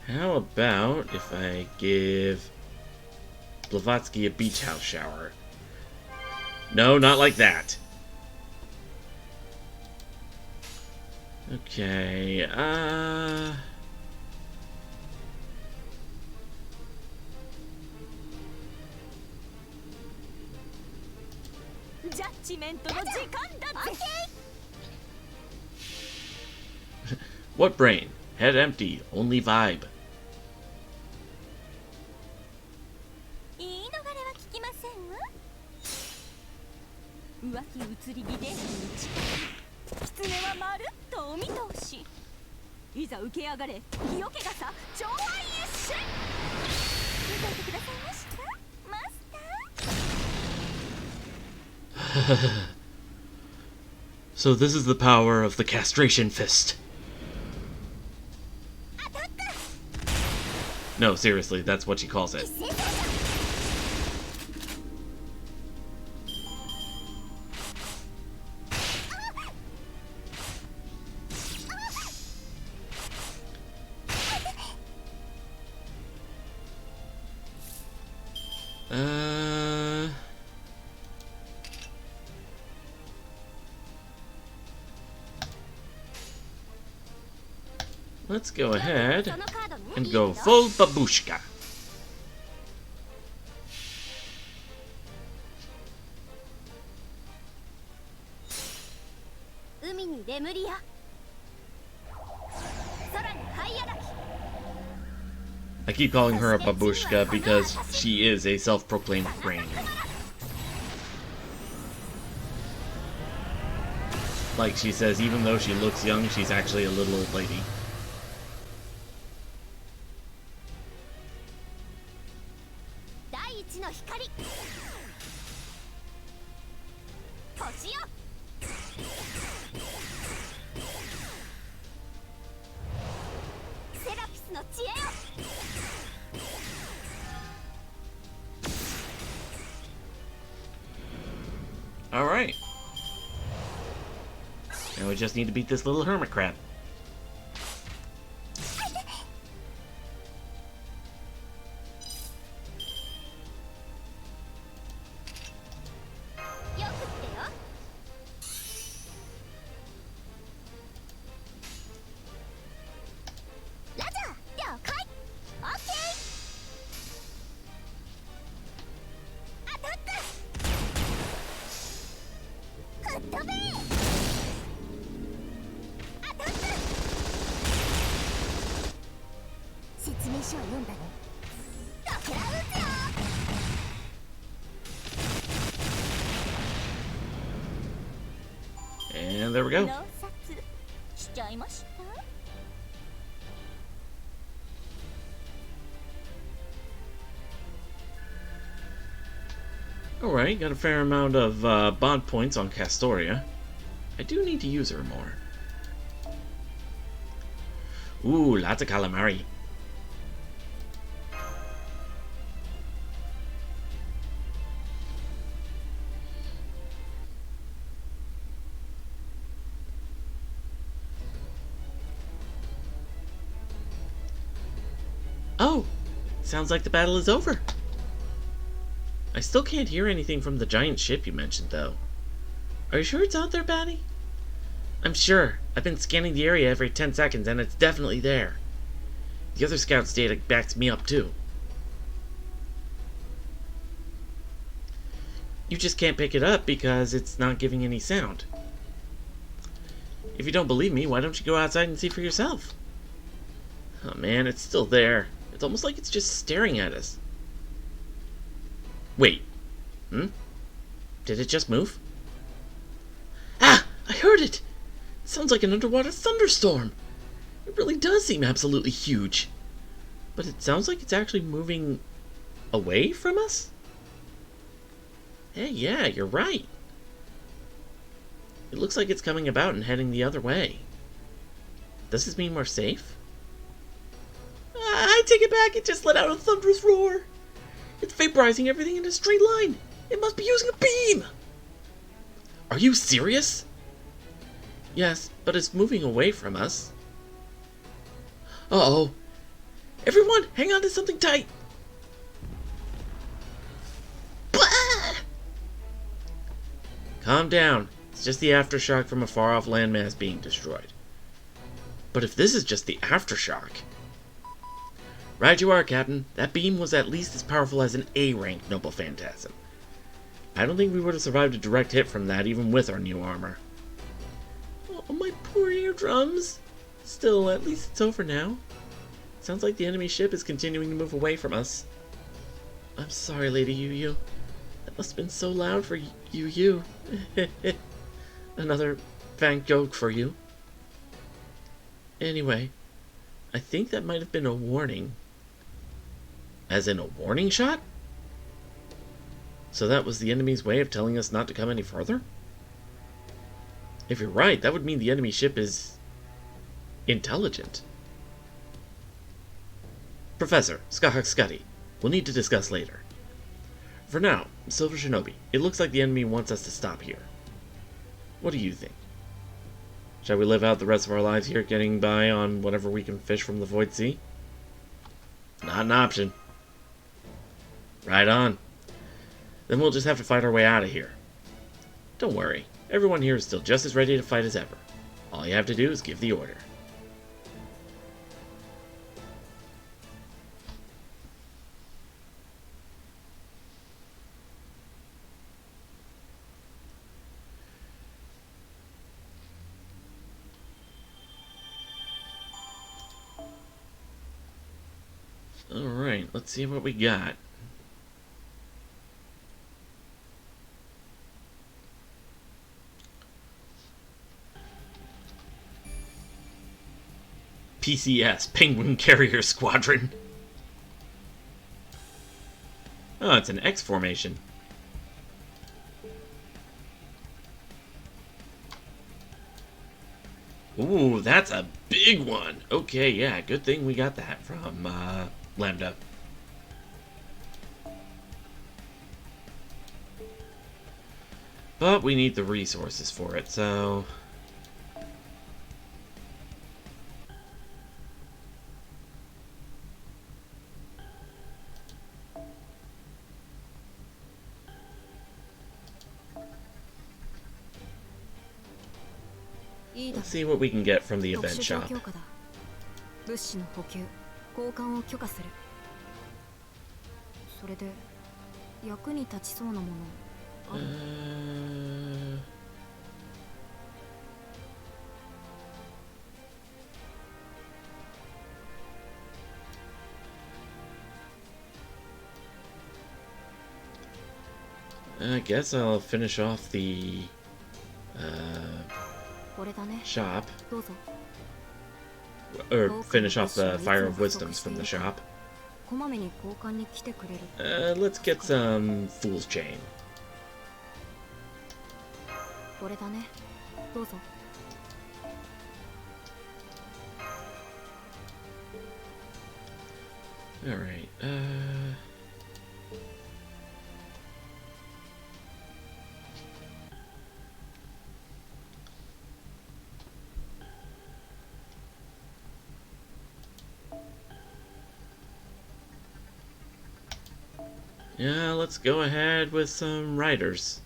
How about if I give Blavatsky a beach house shower? No, not like that. Okay, What brain? Head empty, only vibe. 浮気移り気で狐はまるっとお見通し。いざ受けやがれ清家がさ上腕一瞬。見といてくださいましたマスター。So this is the power of the castration fist. No, seriously, that's what she calls it. Let's go ahead and go full babushka. 海にレムリア、空にハイヤラキ。 I keep calling her a babushka because she is a self-proclaimed granny. Like she says, even though she looks young, she's actually a little old lady. 第一の光。星よ。セラピスの知恵よ。 Alright. Now we just need to beat this little hermit crab. And there we go. Alright, got a fair amount of bond points on Castoria. I do need to use her more. Ooh, lots of calamari. Oh, sounds like the battle is over. I still can't hear anything from the giant ship you mentioned, though. Are you sure it's out there, Batty? I'm sure. I've been scanning the area every 10 seconds, and it's definitely there. The other scout's data backs me up, too. You just can't pick it up because it's not giving any sound. If you don't believe me, why don't you go outside and see for yourself? Oh man, it's still there. It's almost like it's just staring at us. Wait. Did it just move? Ah! I heard it! It sounds like an underwater thunderstorm. It really does seem absolutely huge. But it sounds like it's actually moving away from us? Hey, yeah, you're right. It looks like it's coming about and heading the other way. Does this mean we're safe? I take it back, it just let out a thunderous roar. It's vaporizing everything in a straight line. It must be using a beam. Are you serious? Yes, but it's moving away from us. Uh-oh. Everyone, hang on to something tight. Blah! Calm down. It's just the aftershock from a far-off landmass being destroyed. But if this is just the aftershock... Right you are, Captain. That beam was at least as powerful as an A-rank Noble Phantasm. I don't think we would have survived a direct hit from that even with our new armor. Oh, my poor eardrums. Still, at least it's over now. Sounds like the enemy ship is continuing to move away from us. I'm sorry, Lady Yu Yu. Must have been so loud for you. Another Van Gogh for you. Anyway, I think that might have been a warning. As in a warning shot? So that was the enemy's way of telling us not to come any further? If you're right, that would mean the enemy ship is intelligent. Professor, Scuddy, we'll need to discuss later. For now, Silver Shinobi, it looks like the enemy wants us to stop here. What do you think? Shall we live out the rest of our lives here getting by on whatever we can fish from the Void Sea? Not an option. Right on. Then we'll just have to fight our way out of here. Don't worry, everyone here is still just as ready to fight as ever. All you have to do is give the order. Alright, let's see what we got. PCS, Penguin Carrier Squadron. Oh, it's an X formation. Ooh, that's a big one. Okay, yeah, good thing we got that from Lambda. But we need the resources for it, so... let's see what we can get from the event shop. I guess I'll finish off the shop, or finish off the Fire of Wisdoms from the shop. Let's get some Fool's Chain. Alright, yeah, let's go ahead with some riders.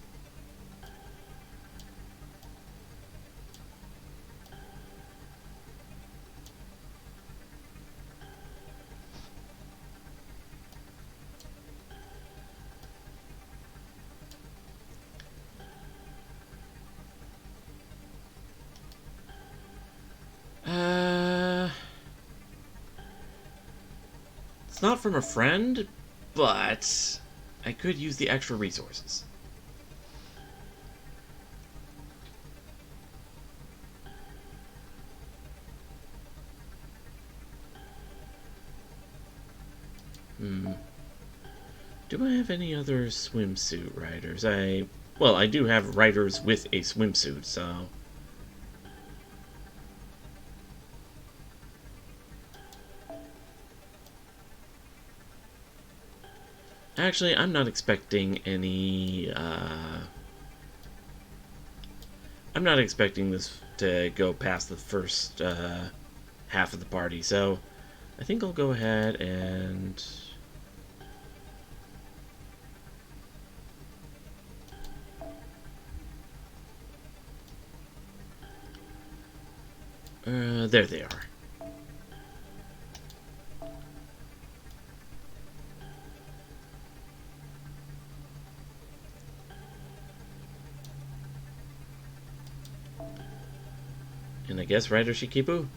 It's not from a friend, but I could use the extra resources. Do I have any other swimsuit riders? Well, I do have riders with a swimsuit, so... Actually, I'm not expecting any, I'm not expecting this to go past the first, half of the party, so I think I'll go ahead and... there they are. And I guess Rider Shikibu.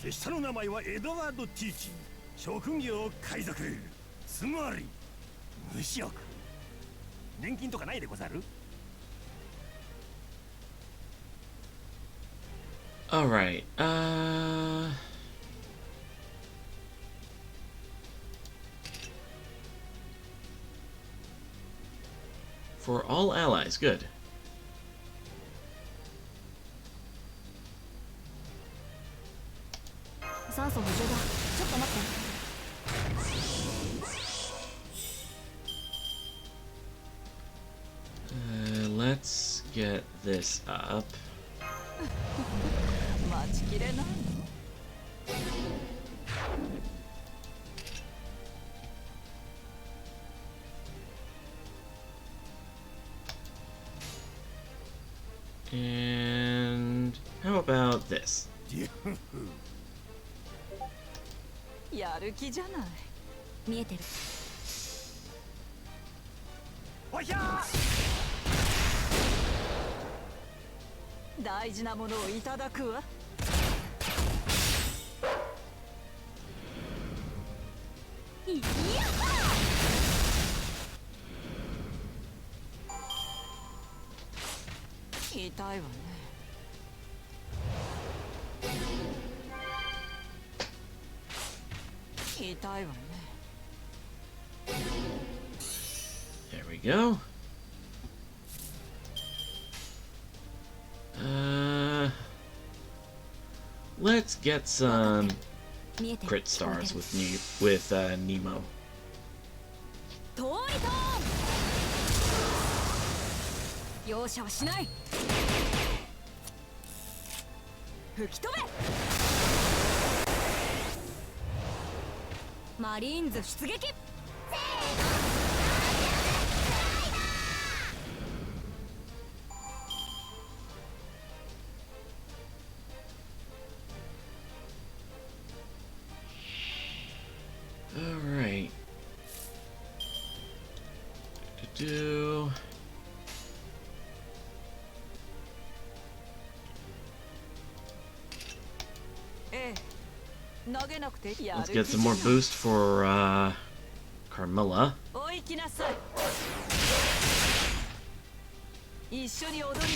手下の名前はエドワード・ティーチ。職業海賊、つまり無職。年金とかないでござる？ Alright, for all allies, good. 酸素補充だ。ちょっと待って。 Let's get this up. 待ちきれないの？ And how about this? やる気じゃない。見えてる。おひゃー！ 大事なものをいただくわ。いや！痛いわね。痛いわね。 There we go. Let's get some crit stars with Nemo. 遠いと容赦はしない。吹き飛べ。マリーンズ出撃。 Alright. Do let's get some more boost for Carmilla. お行きなさい。一緒に踊りたい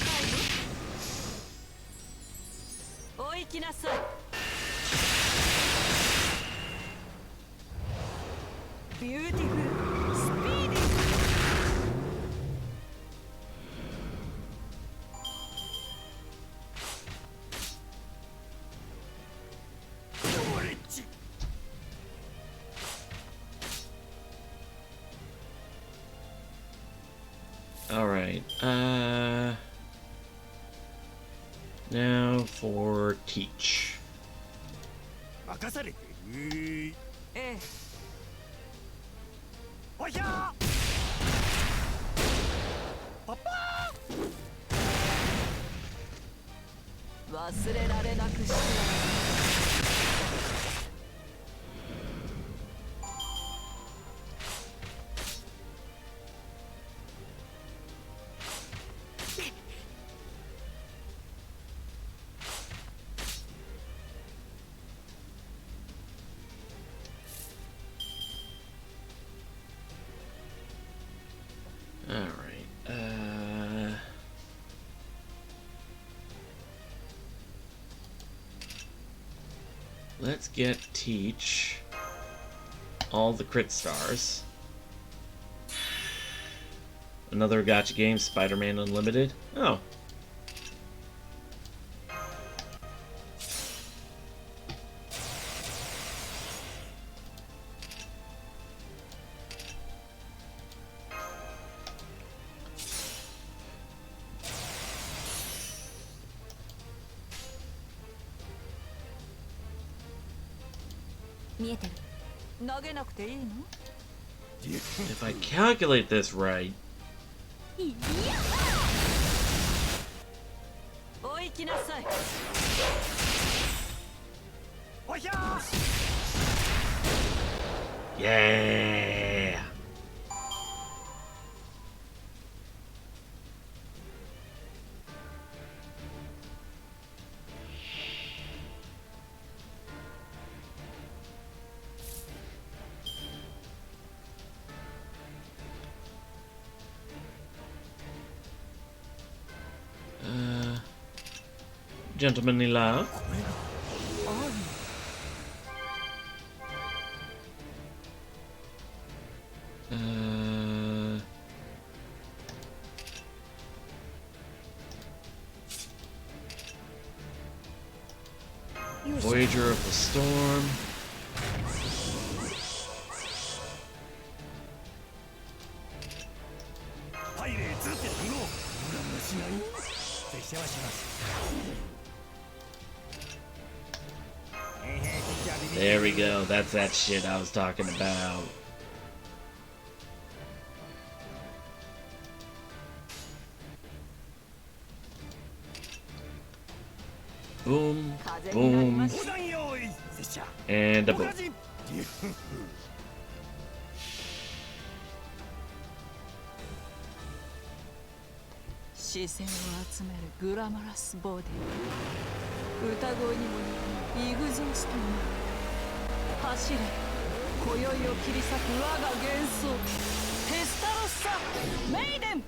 の？お行きなさい。ビューティフル、スピーディー。 Alright, now for teach. 任されてる。ええ。 おひゃー！パパ忘れられなくしてやる。 Alright, let's get teach all the crit stars. Another gacha game, Spider-Man Unlimited. Oh. If I calculate this right, お行きなさい。おひゃー！ yeah. gentlemanly love. これがアーリ Voyager of the Storm. パイレーツって単語無駄無しない拙者はします There we go. That's that shit I was talking about. Boom, boom, 砲弾用意拙者 and a お boom. かじ視線を集めるグラマラスボディ歌声にも似るイグゾーストの走れ今宵を切り裂く我が幻想テスタロッサメイデン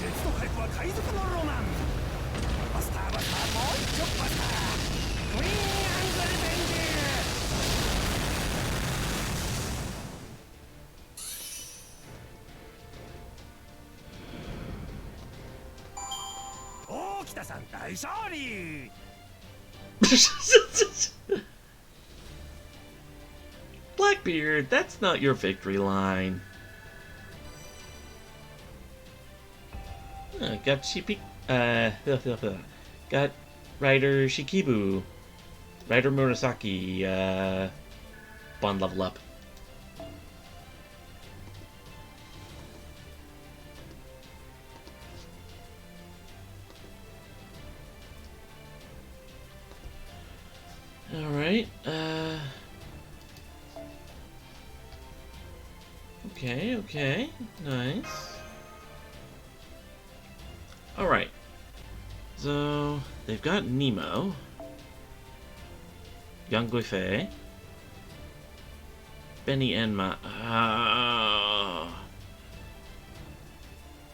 鉄と火力は海賊のロマンバスターバスターもう一丁バスタークイーンアンドリベンジ大北さん大勝利 Blackbeard, that's not your victory line. Got got Rider Shikibu, Rider Murasaki, bond level up. Alright, okay, nice. Alright, so they've got Nemo, Yang Guifei, Benny Enma.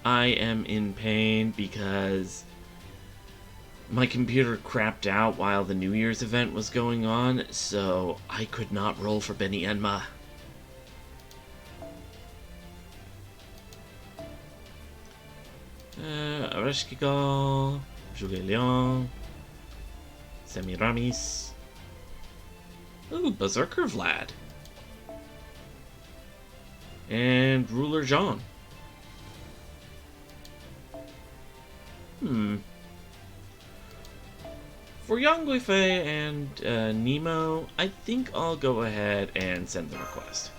I am in pain because my computer crapped out while the New Year's event was going on, so I could not roll for Benny Enma. Arashkigal, Zhuge Liang, Semiramis. Ooh, Berserker Vlad. And Ruler Jean. For Yang Guifei and Nemo, I think I'll go ahead and send the request.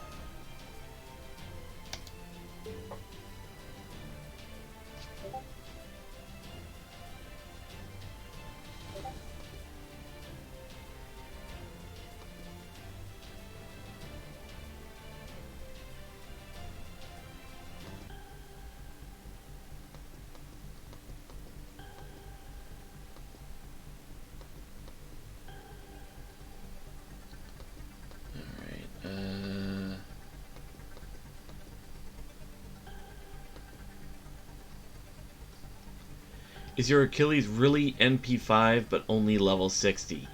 Is your Achilles really NP5 but only level 60?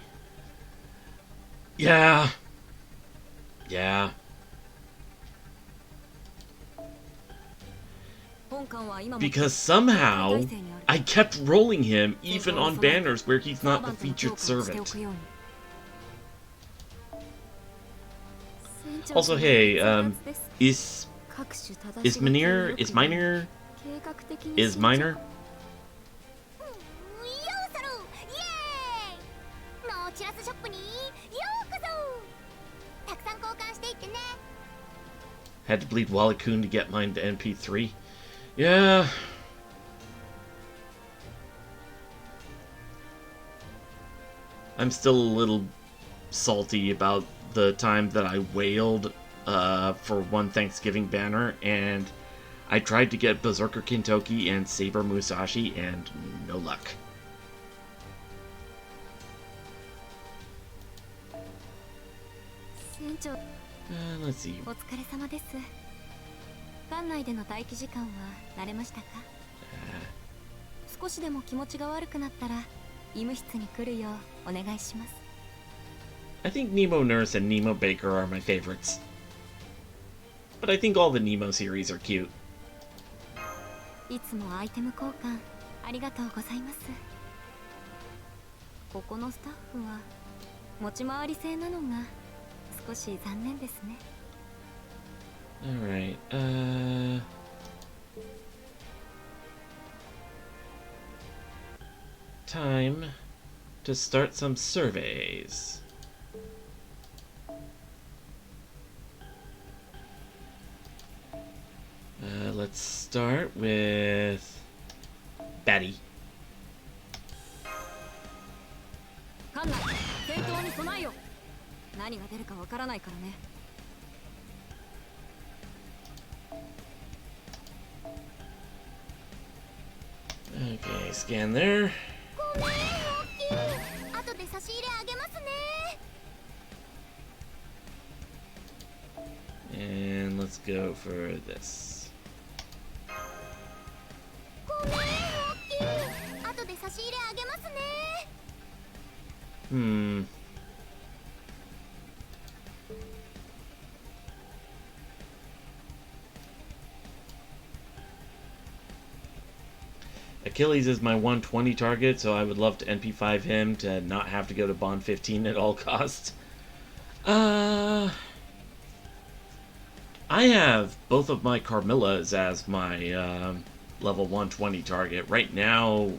Yeah. Because somehow I kept rolling him even on banners where he's not the featured servant. Also, hey, is Minor? Is Minor? ノーチラスショップにようこそたくさん交換していってね Had to bleed Wallachun to get mine to NP3. Yeah. I'm still a little salty about the time that I wailed for one Thanksgiving banner, and I tried to get Berserker Kintoki and Saber Musashi, and no luck. 園長 Let's see. お疲れ様です。館内での待機時間は慣れましたか？少しでも気持ちが悪くなったら医務室に来るようお願いします。 I think Nemo Nurse and Nemo Baker are my favorites. But I think all the Nemo series are cute. いつもアイテム交換ありがとうございます。ここのスタッフは持ち回り制なのが少し残念ですね。 Alright, time to start some surveys. Let's start with Batty. 館内戦闘に備えよ。何が出るかわからないからね。 Okay, scan there. ごめん、大きい。後で差し入れあげますね。 And let's go for this. ごめん、大きい。後で差し入れあげますね。 Achilles is my 120 target, so I would love to NP5 him to not have to go to Bond 15 at all costs. I have both of my Carmillas as my level 120 target. Right now,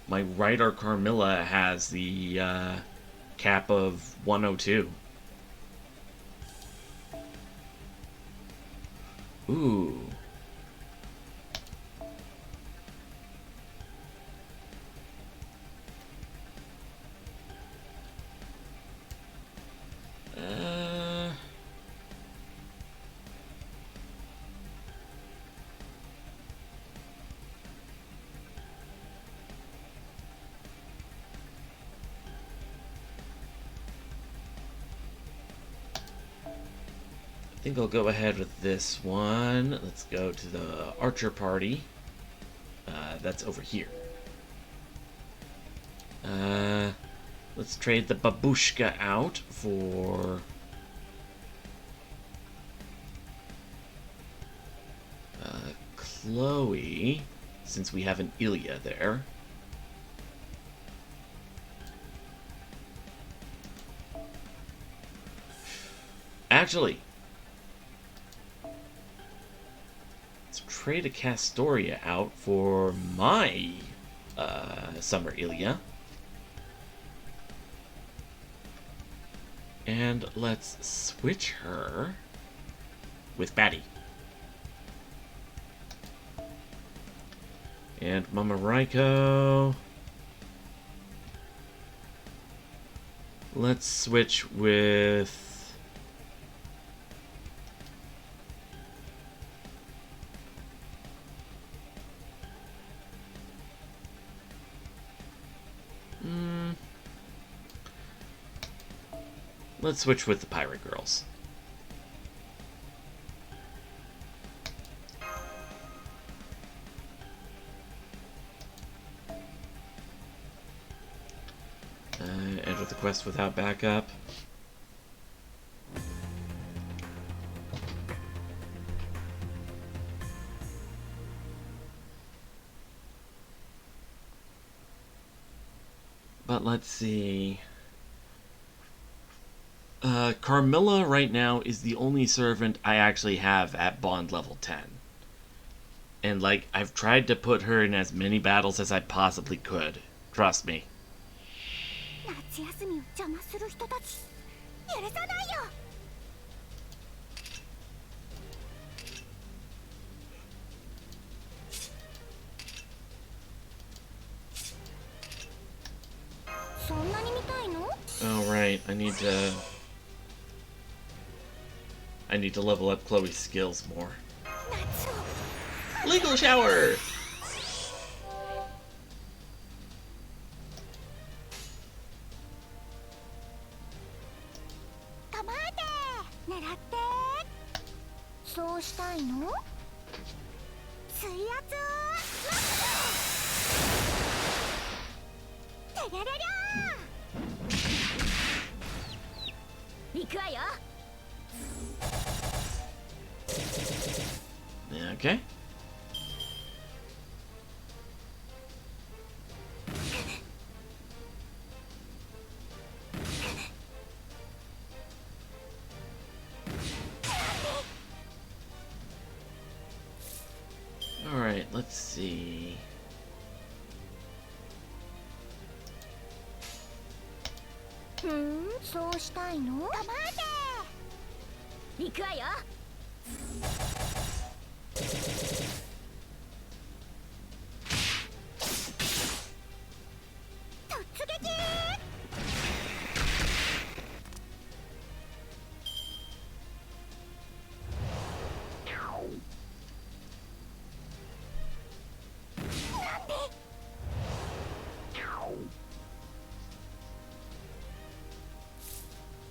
my Rider Carmilla has the cap of 102. Ooh. I think I'll go ahead with this one. Let's go to the Archer party. That's over here. Let's trade the Babushka out for Chloe, since we have an Ilya there. Actually, let's trade a Castoria out for my Summer Ilya. And let's switch her with Batty. And Mama Raiko. Let's switch with... Let's switch with the Pirate Girls. Enter the quest without backup. But let's see. Carmilla right now is the only servant I actually have at Bond level 10. And, like, I've tried to put her in as many battles as I possibly could. Trust me. 夏休みを邪魔する人たち許さないよ。そんなに見たいの？ Alright, I need to level up Chloe's skills more. Legal shower! 狙ってそうしたいの水圧てれれりゃー行くわよ Okay. Alright, let's see.そうしたいの？構えて。行くわよ。突撃。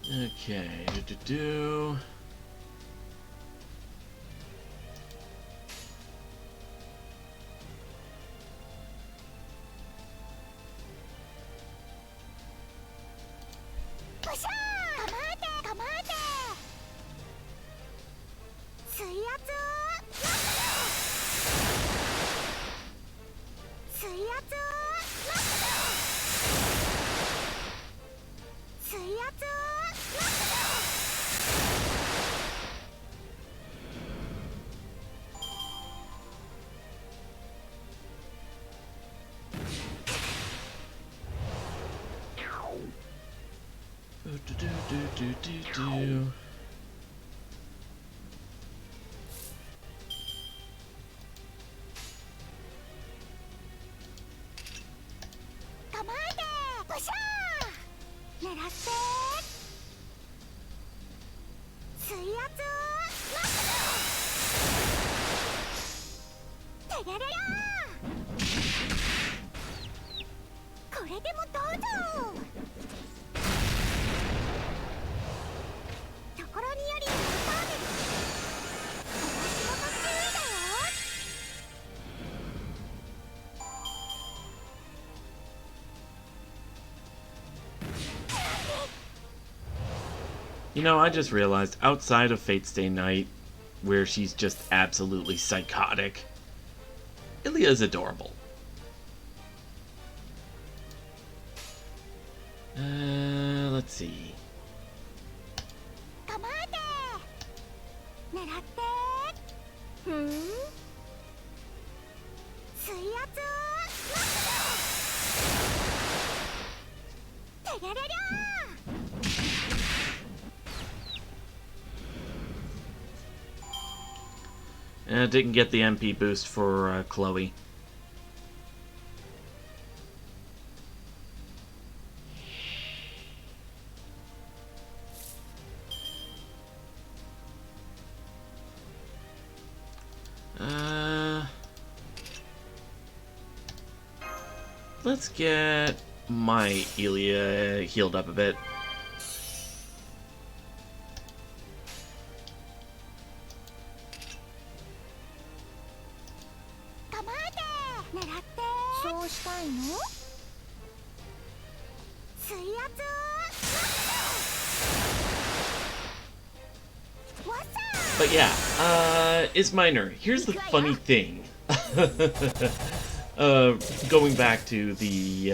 なんで？Okay, do. Do. You know, I just realized, outside of Fate Stay Night, where she's just absolutely psychotic, Ilia is adorable. Let's see. Didn't get the MP boost for Chloe. Let's get my Ilia healed up a bit. But yeah, it's minor. Here's the funny thing. Going back to the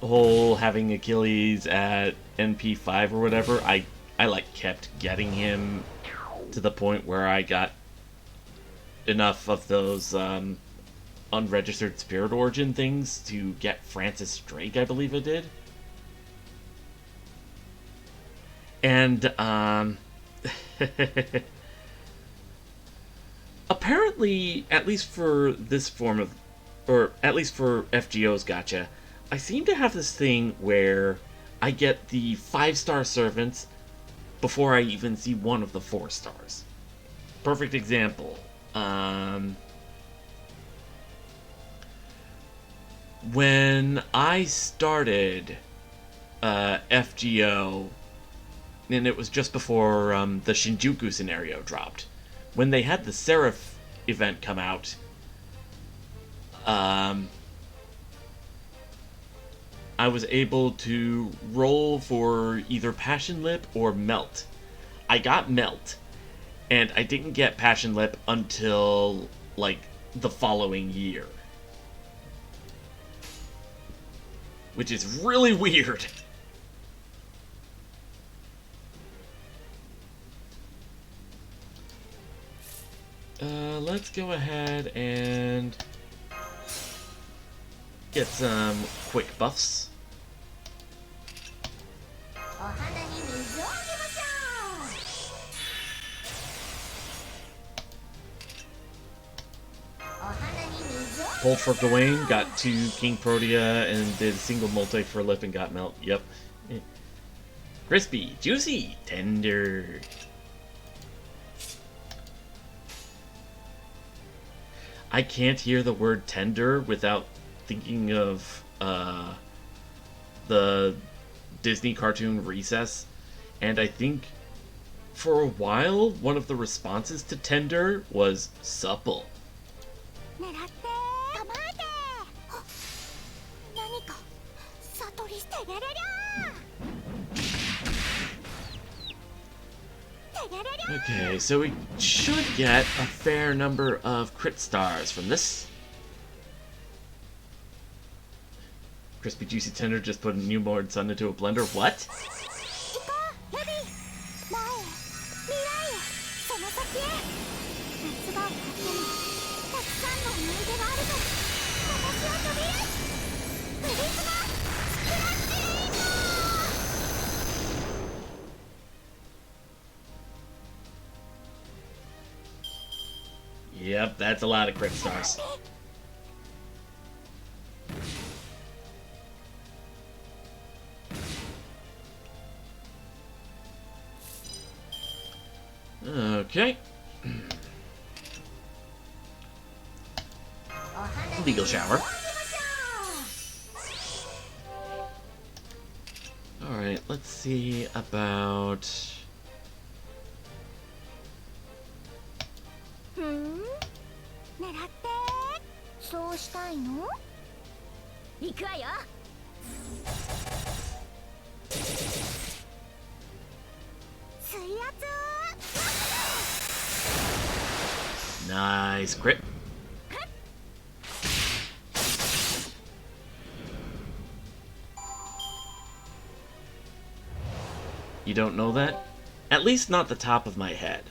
whole having Achilles at NP5 or whatever, I like kept getting him to the point where I got enough of those unregistered Spirit Origin things to get Francis Drake, I believe I did. And apparently, at least for this form of, or at least for FGO's gacha, I seem to have this thing where I get the 5-star servants before I even see one of the 4 stars. Perfect example. When I started FGO and it was just before the Shinjuku scenario dropped. When they had the Seraph event come out, I was able to roll for either Passion Lip or Melt. I got Melt, and I didn't get Passion Lip until, like, the following year. Which is really weird. Let's go ahead and get some quick buffs. Pulled for Gawain, got 2 King Protea, and did a single multi for Lip and got Melt. Yep. Crispy, juicy, tender. I can't hear the word tender without thinking of the Disney cartoon Recess. And I think for a while, one of the responses to tender was supple. 狙って構えて何か悟りしてげれりゃてげれりゃ Okay, so we should get a fair number of crit stars from this. Crispy Juicy Tender just put a newborn son into a blender. What? 行こうヘビ前へ未来へその先へ夏場を勝手にたくさんの思い出があるから私は飛び出すプリズマスクラッチレインボー Yep, that's a lot of crit stars. Okay. Legal shower. Alright, let's see about... ふん狙ってそうしたいの行くわよ 水圧 Nice crit. You don't know that? At least not the top of my head.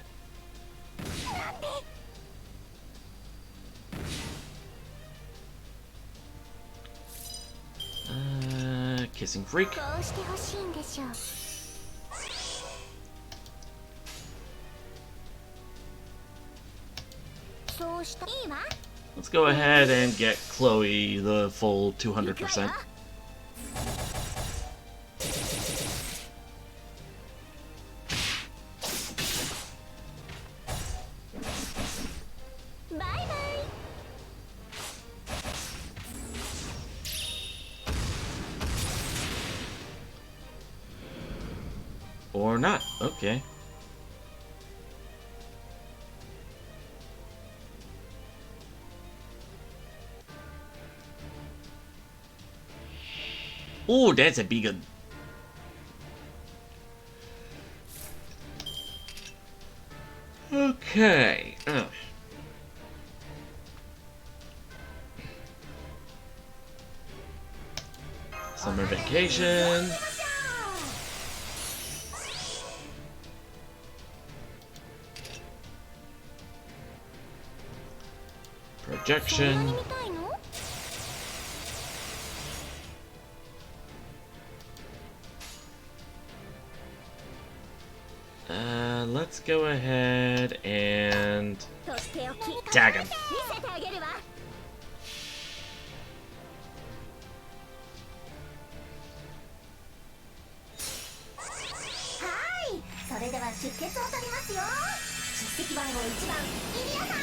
Kissing Freak. こうしてほしいんでしょう そうしたいいわ Let's go ahead and get Chloe the full 200%. バイバイ Or not. Okay. Oh, that's a big one. Okay. Summer vacation. Projection. Let's go ahead and tag him. Hi. それでは出血を取りますよ。出席番号1番イリアさん。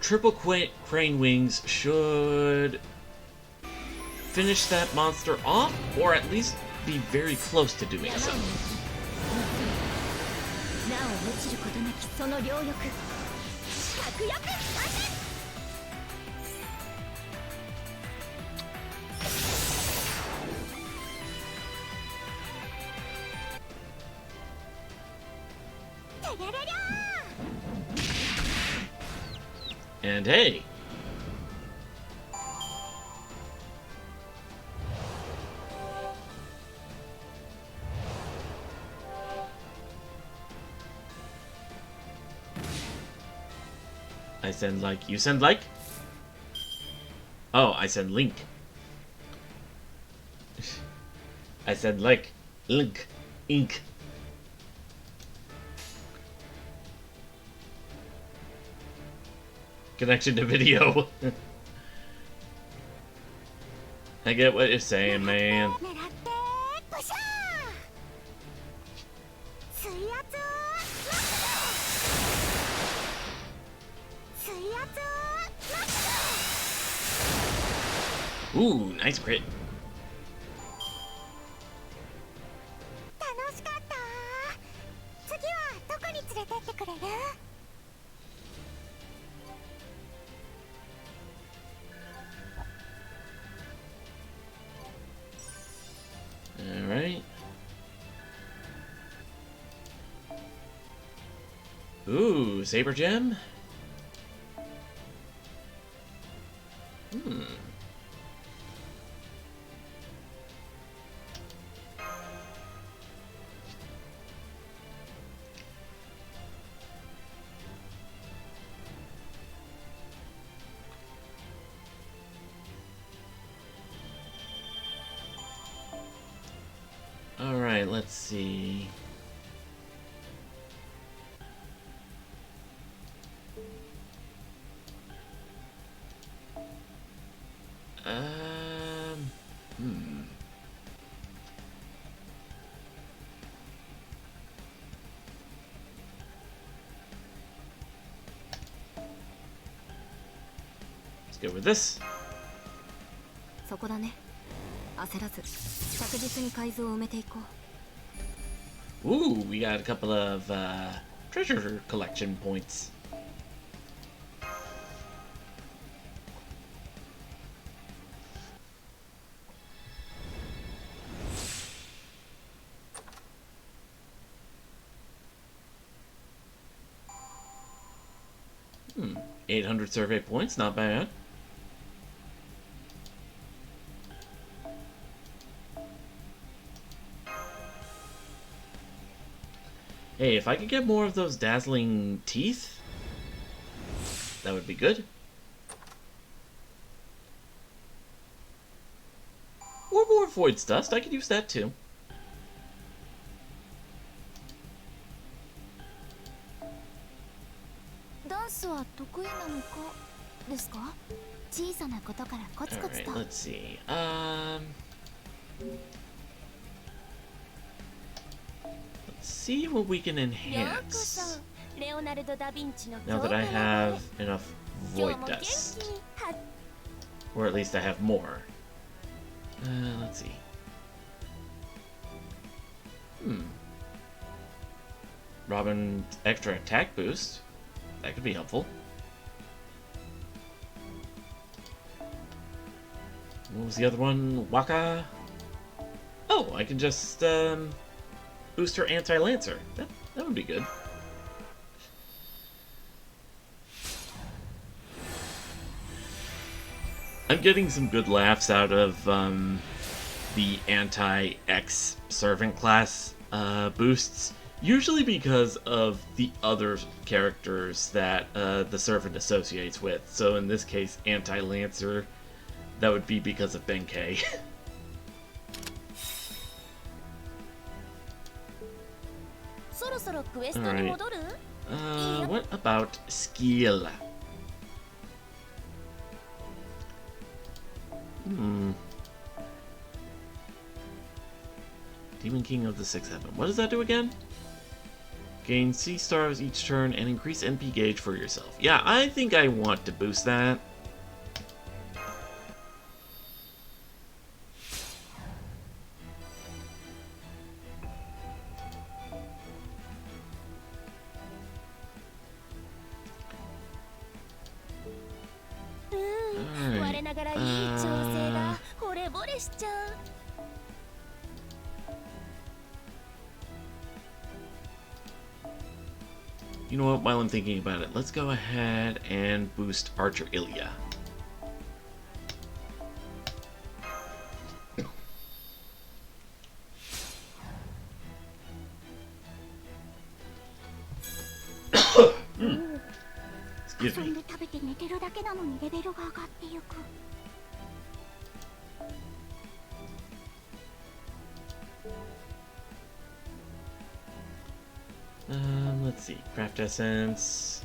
triple crane wings should finish that monster off, or at least be very close to doing so. なお落ちることなきその両翼確約安全たららりゃ And hey, I send like, you send like? Oh, I send link. I said like, link, ink. Connection to video. I get what you're saying, man. 狙ってブシャー水圧水圧 Ooh, nice crit. 楽しかった次はどこに連れてってくれる Alright. Ooh, Saber Gem? Alright, let's see. Hmm. Let's go with this. そこだね焦らず着実に改造を埋めていこう Ooh, we got a couple of treasure collection points. Hmm, 800 survey points, not bad. Hey, if I could get more of those dazzling teeth, that would be good. Or more Void's Dust, I could use that too. ダンスは得意なのかですか小さなことからコツコツ Alright, と let's see. Let's see what we can ようこそ enhance レオナルド・ダ・ヴィンチの now that I 今 have enough 日 Void も元 Dust. 気には Or at least I have more. Let's see. Robin extra attack boost. That could be helpful. What was the other one? Waka? Oh, I can just boost her anti-lancer. That would be good. I'm getting some good laughs out of the anti-X servant class boosts, usually because of the other characters that the servant associates with. So in this case, anti-lancer, that would be because of Benkei. そろそろクエストに戻る What about skill? Demon King of the Sixth Heaven. What does that do again? Gain C stars each turn and increase NP gauge for yourself. Yeah, I think I want to boost that.我ながらいい調整だ。惚れ惚れしちゃう。You know what, while I'm thinking about it, let's go ahead and boost Archer Ilya. Excuse 遊ん me. で食べて寝てるだけなのにレベルが上がってゆく。Let's see. Craft Essence.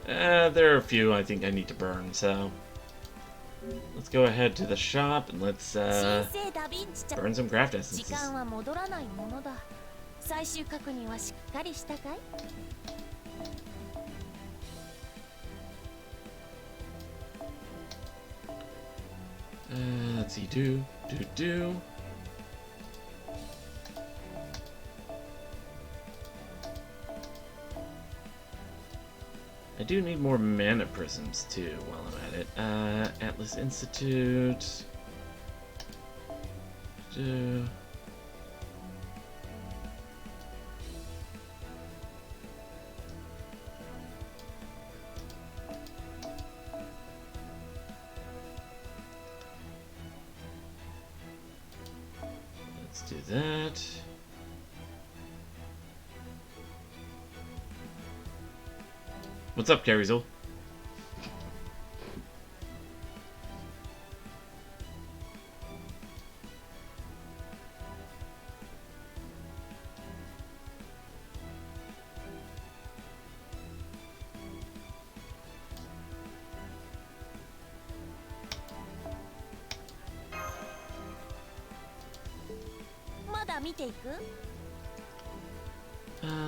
There are a few I think I need to burn, so let's go ahead to the shop and let's 新生ダヴィンチちゃん。 burn some craft 時 essences. 間は戻らないものだ。最終確認はしっかりしたかい？ Let's see. Do. I do need more mana prisms too while I'm at it. Atlas Institute. Do. Let's do that. What's up, Carriesel?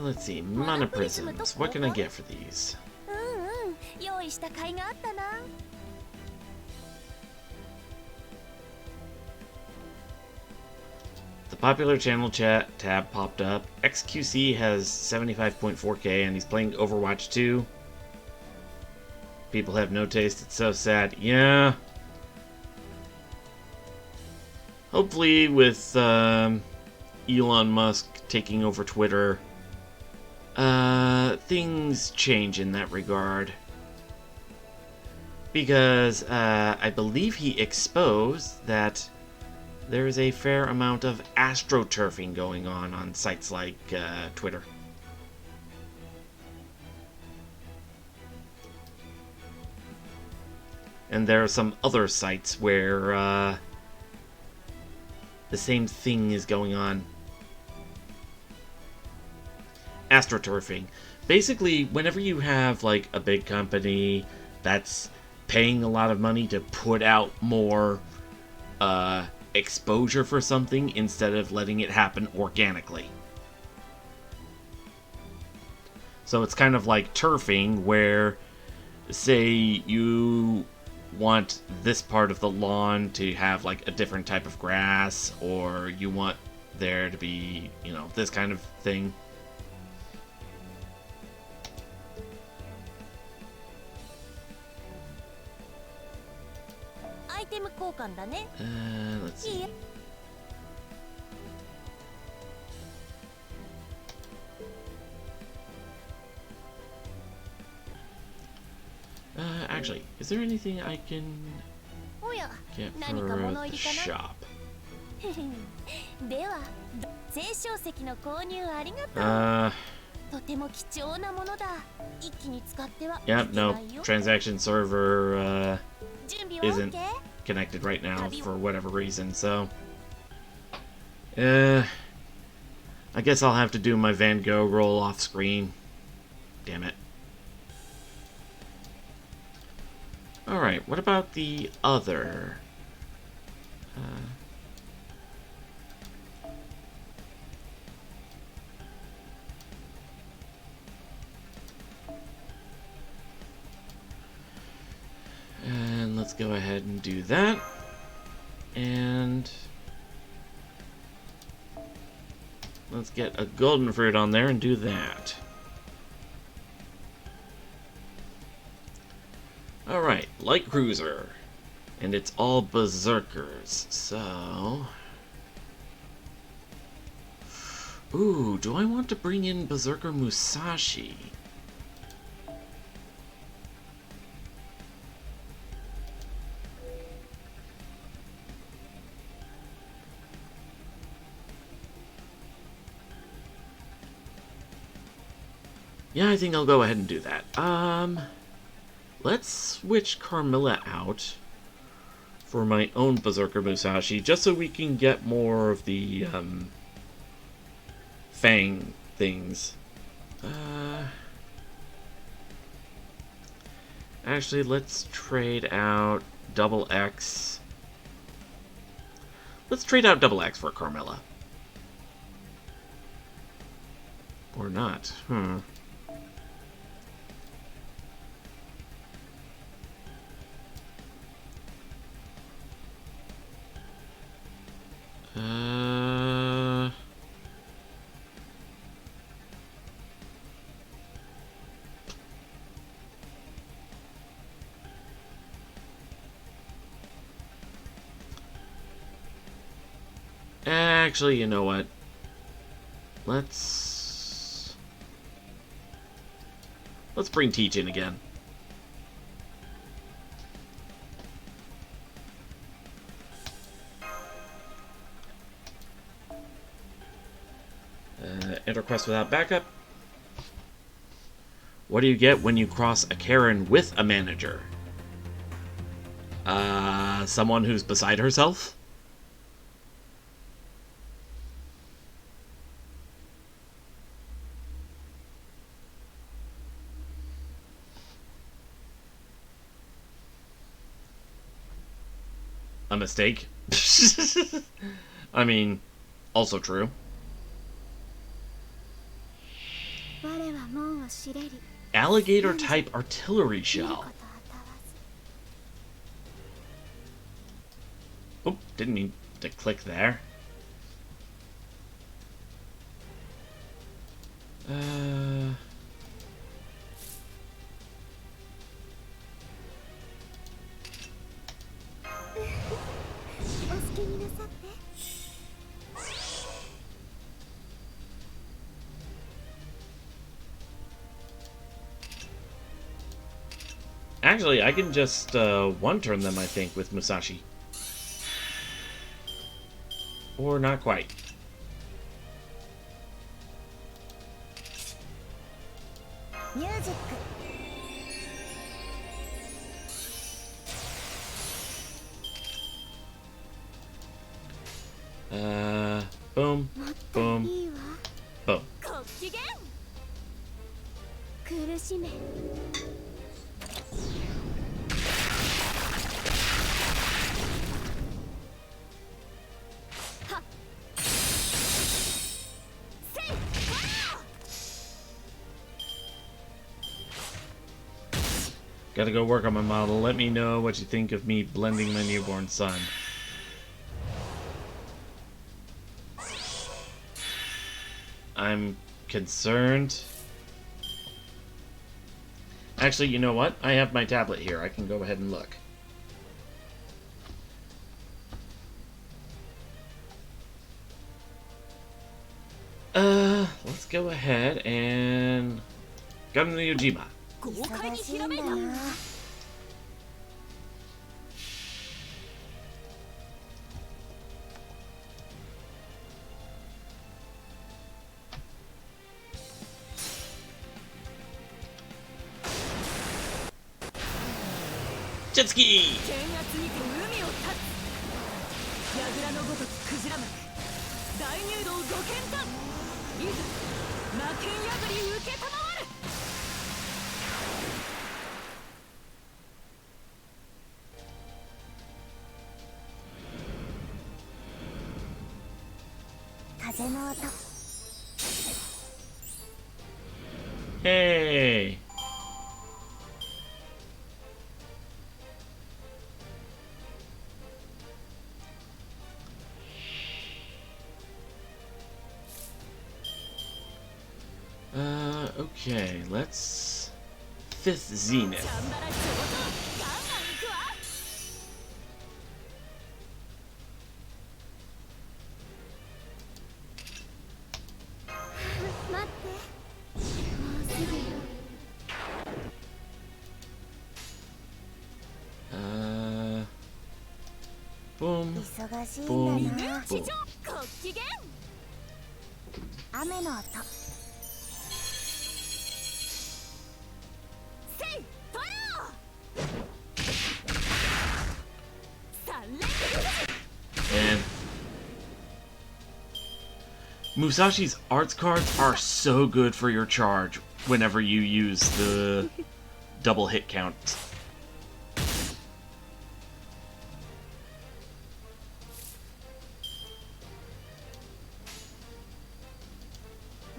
Let's see. Mana prisms. What can I get for these? 用意した甲斐があったな。 The popular channel chat tab popped up. XQC has 75.4k and he's playing Overwatch 2. People have no taste. It's so sad. Yeah. Hopefully with Elon Musk taking over Twitter, things change in that regard. Because I believe he exposed that there is a fair amount of astroturfing going on sites like Twitter. And there are some other sites where the same thing is going on. Astroturfing. Basically, whenever you have like a big company that's paying a lot of money to put out more exposure for something instead of letting it happen organically. So it's kind of like turfing, where say you want this part of the lawn to have like a different type of grass, or you want there to be, you know, this kind of thing. Let's see. Actually, is there anything I can get for the shop? では、全小石の購入ありがとう。とても貴重なものだ。一気に使っては Yep, no. Transaction server 準備は isn't OK？ connected right now for whatever reason, so I guess I'll have to do my Van Gogh roll off screen. Damn it. Alright, what about the other? let's go ahead and do that. And let's get a golden fruit on there and do that. Alright, light cruiser. And it's all berserkers, so... Ooh, do I want to bring in Berserker Musashi? Yeah, I think I'll go ahead and do that. Let's switch Carmilla out for my own Berserker Musashi, just so we can get more of the, Fang things. Actually, let's trade out Double X. Let's trade out Double X for Carmilla. Or not. Actually, you know what? Let's bring Teach in again. Enter quest without backup. What do you get when you cross a Karen with a manager? Someone who's beside herself? A mistake? I mean, also true. Alligator type artillery shell. Oh, didn't mean to click there. Actually, I can just one-turn them, I think, with Musashi. Or not quite. Music. Boom, boom, boom. ご機嫌苦しめ Gotta go work on my model. Let me know what you think of me blending my newborn son. I'm concerned. Actually, you know what? I have my tablet here. I can go ahead and look. Let's go ahead and go to Yojima. 豪快にひらめいた Jet ski! 剣圧にて海を立つ櫓のごときクジラ幕大入道五剣断いざ魔剣破り受けたまわる 風の音 Hey! Okay, let's... 5th Zenith. チャンバラ上等ガンガン行くわ。待ってもうすぐよ。Boom. 忙しいボンんだな。ボン。ご機嫌。雨の音。せいトラオ。3連 And Musashi's arts cards are so good for your charge whenever you use the double hit count.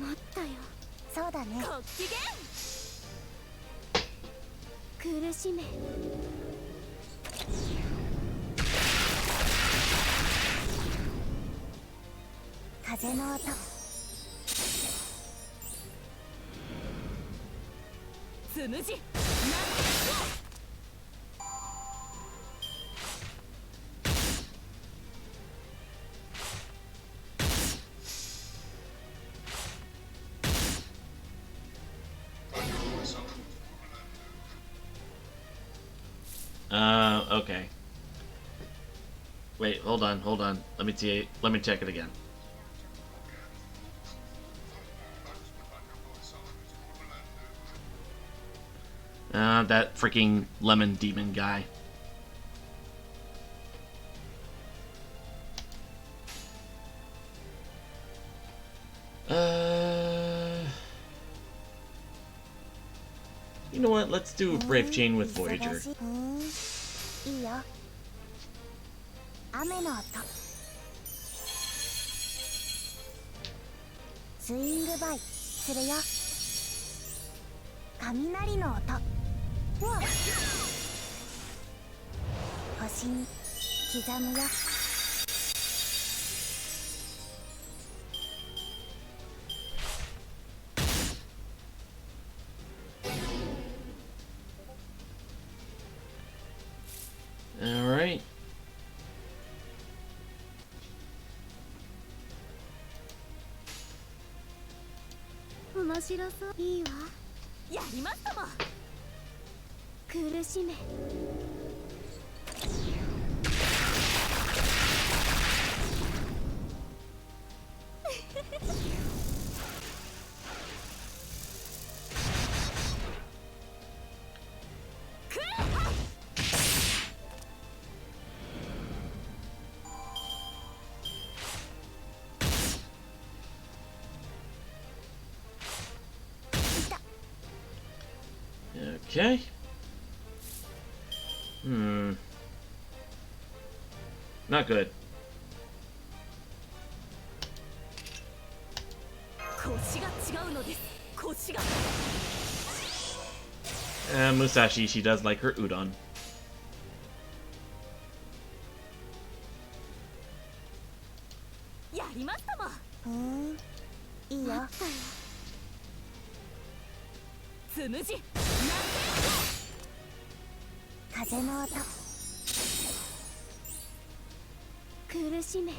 もっとよ。そうだね。ご機嫌。苦しめ。風の音。つむじ。なんてOkay. Wait, hold on. Let me check it again. That freaking lemon demon guy. You know what? Let's do Brave Chain with Voyager. いいよ。雨の音。スイングバイするよ。雷の音。うわっ。星に刻むよ。Alright.「面白そう。いいわ。やりますとも。苦しめ。Okay. Not good. 腰が違うのです。腰が。 Musashi, she does like her udon. やりますとも。いいよ。つむじ。なんて風の音。苦しめ。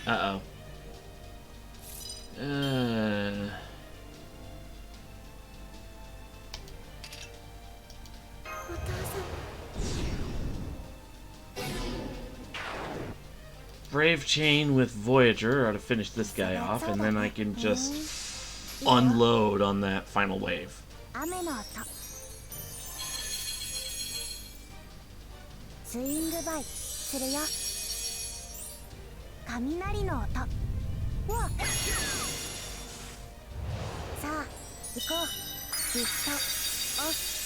Uh-oh. お父さん。 Brave Chain with Voyager ought to finish this guy off, and then I can just unload on that final wave. 雨の音。スイングバイするよ。雷の音。うわっ。さあ行こう。リフトオフ。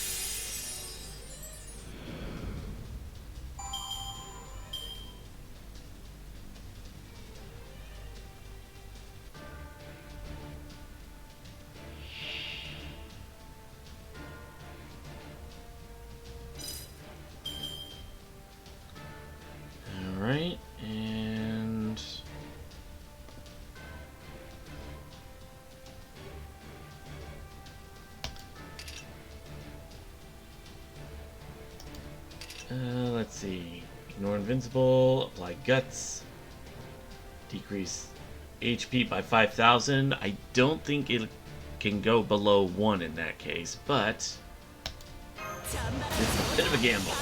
Alright, and... let's see. Ignore invincible, apply guts, decrease HP by 5,000. I don't think it can go below 1 in that case, but it's a bit of a gamble.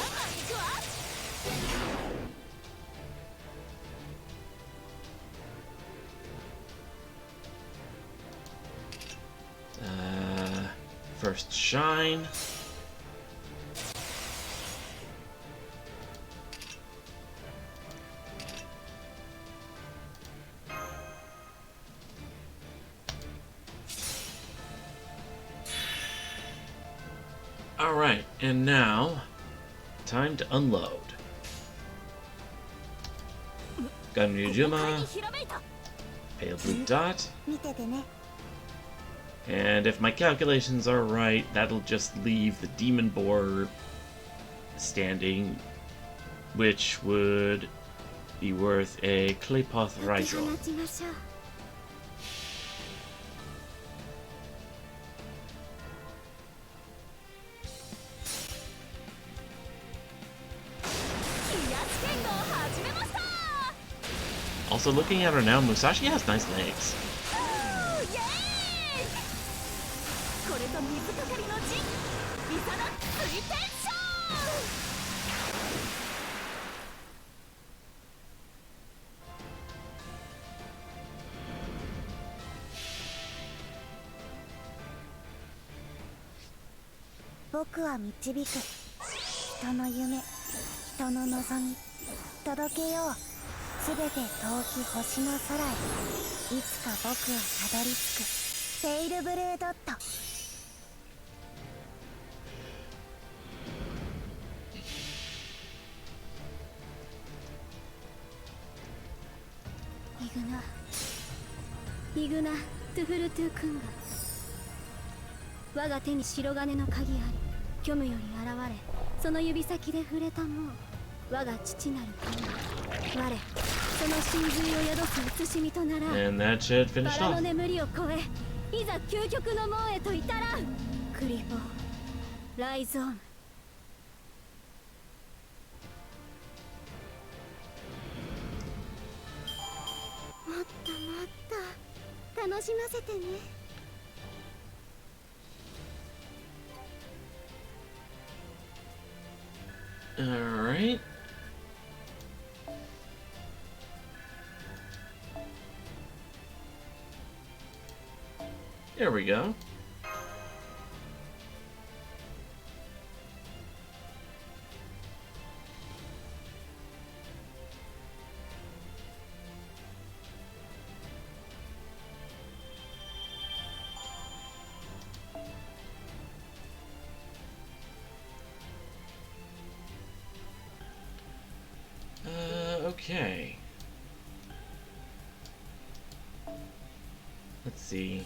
First shine. Alright, and now, time to unload. Ganryujima, pale blue dot, 見ててね and if my calculations are right, that'll just leave the demon boar standing, which would be worth a Claypoth 解き Raizo. 放ちましょう Also, looking at her now, Musashi has nice legs. イエーイこれぞ水かかりの陣イザナ水天将 僕は導く人の夢人の望み届けようすべて遠き星の空へいつか僕へたどり着くペイルブルードットイグナトゥフルトゥ君が我が手に白金の鍵あり虚無より現れその指先で触れたもう我が父なる神我その真髄を宿す慈しみとなら And that should finish バラの off. 眠りを超えいざ究極の門へと至らんクリボーライゾームもっともっと楽しませてね Alright. There we go. Okay. Let's see.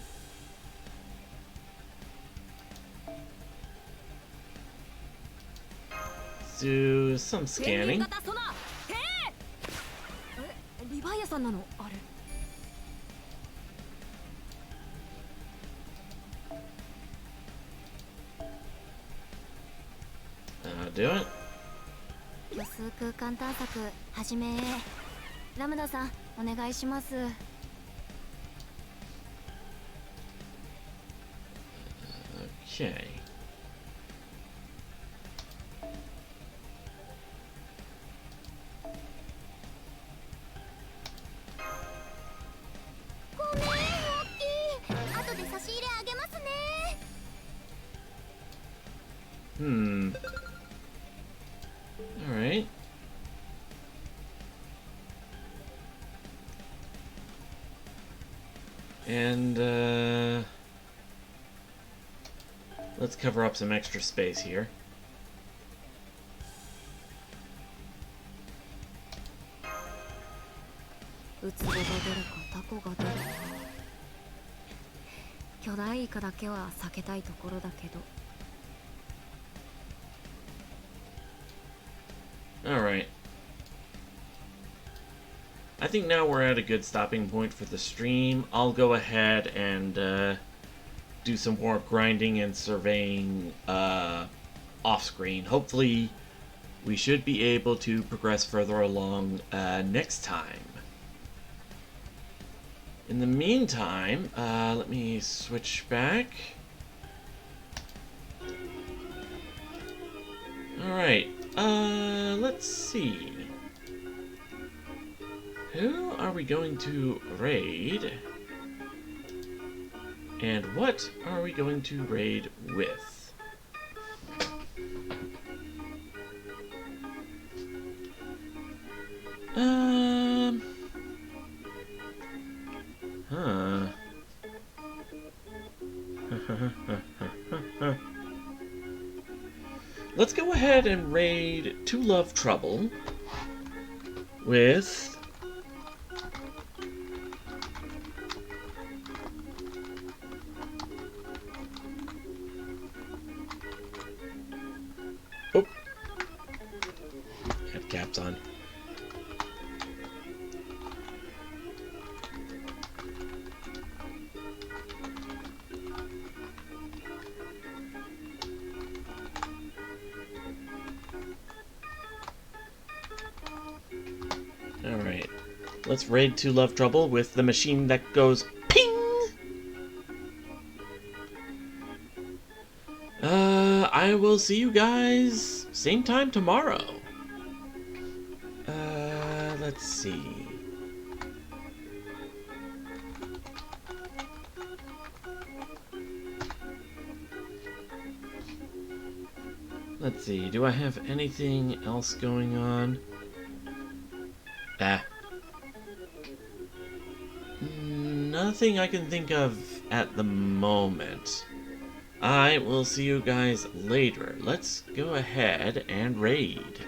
Let's do some scanning. リヴァイアさんなのあれ Do it. 虚数空間探索始めラムダさんお願いします Okay. ごめんオッキー後で差し入れあげますね Hmm. Alright. And, let's cover up some extra space here. ウツボが出るかタコが出るか巨大イカだけは避けたいところだけど Alright. I think now we're at a good stopping point for the stream. I'll go ahead and do some more grinding and surveying off screen. Hopefully we should be able to progress further along next time. In the meantime, let me switch back. Alright, let's see. Who are we going to raid? And what are we going to raid with? Huh. Let's go ahead and raid To Love Trouble with... Oh. Had caps on. Alright. Let's raid To Love Trouble with the machine that goes ping! I will see you guys same time tomorrow. Let's see. Let's see, do I have anything else going on? Nothing I can think of at the moment. I will see you guys later. Let's go ahead and raid.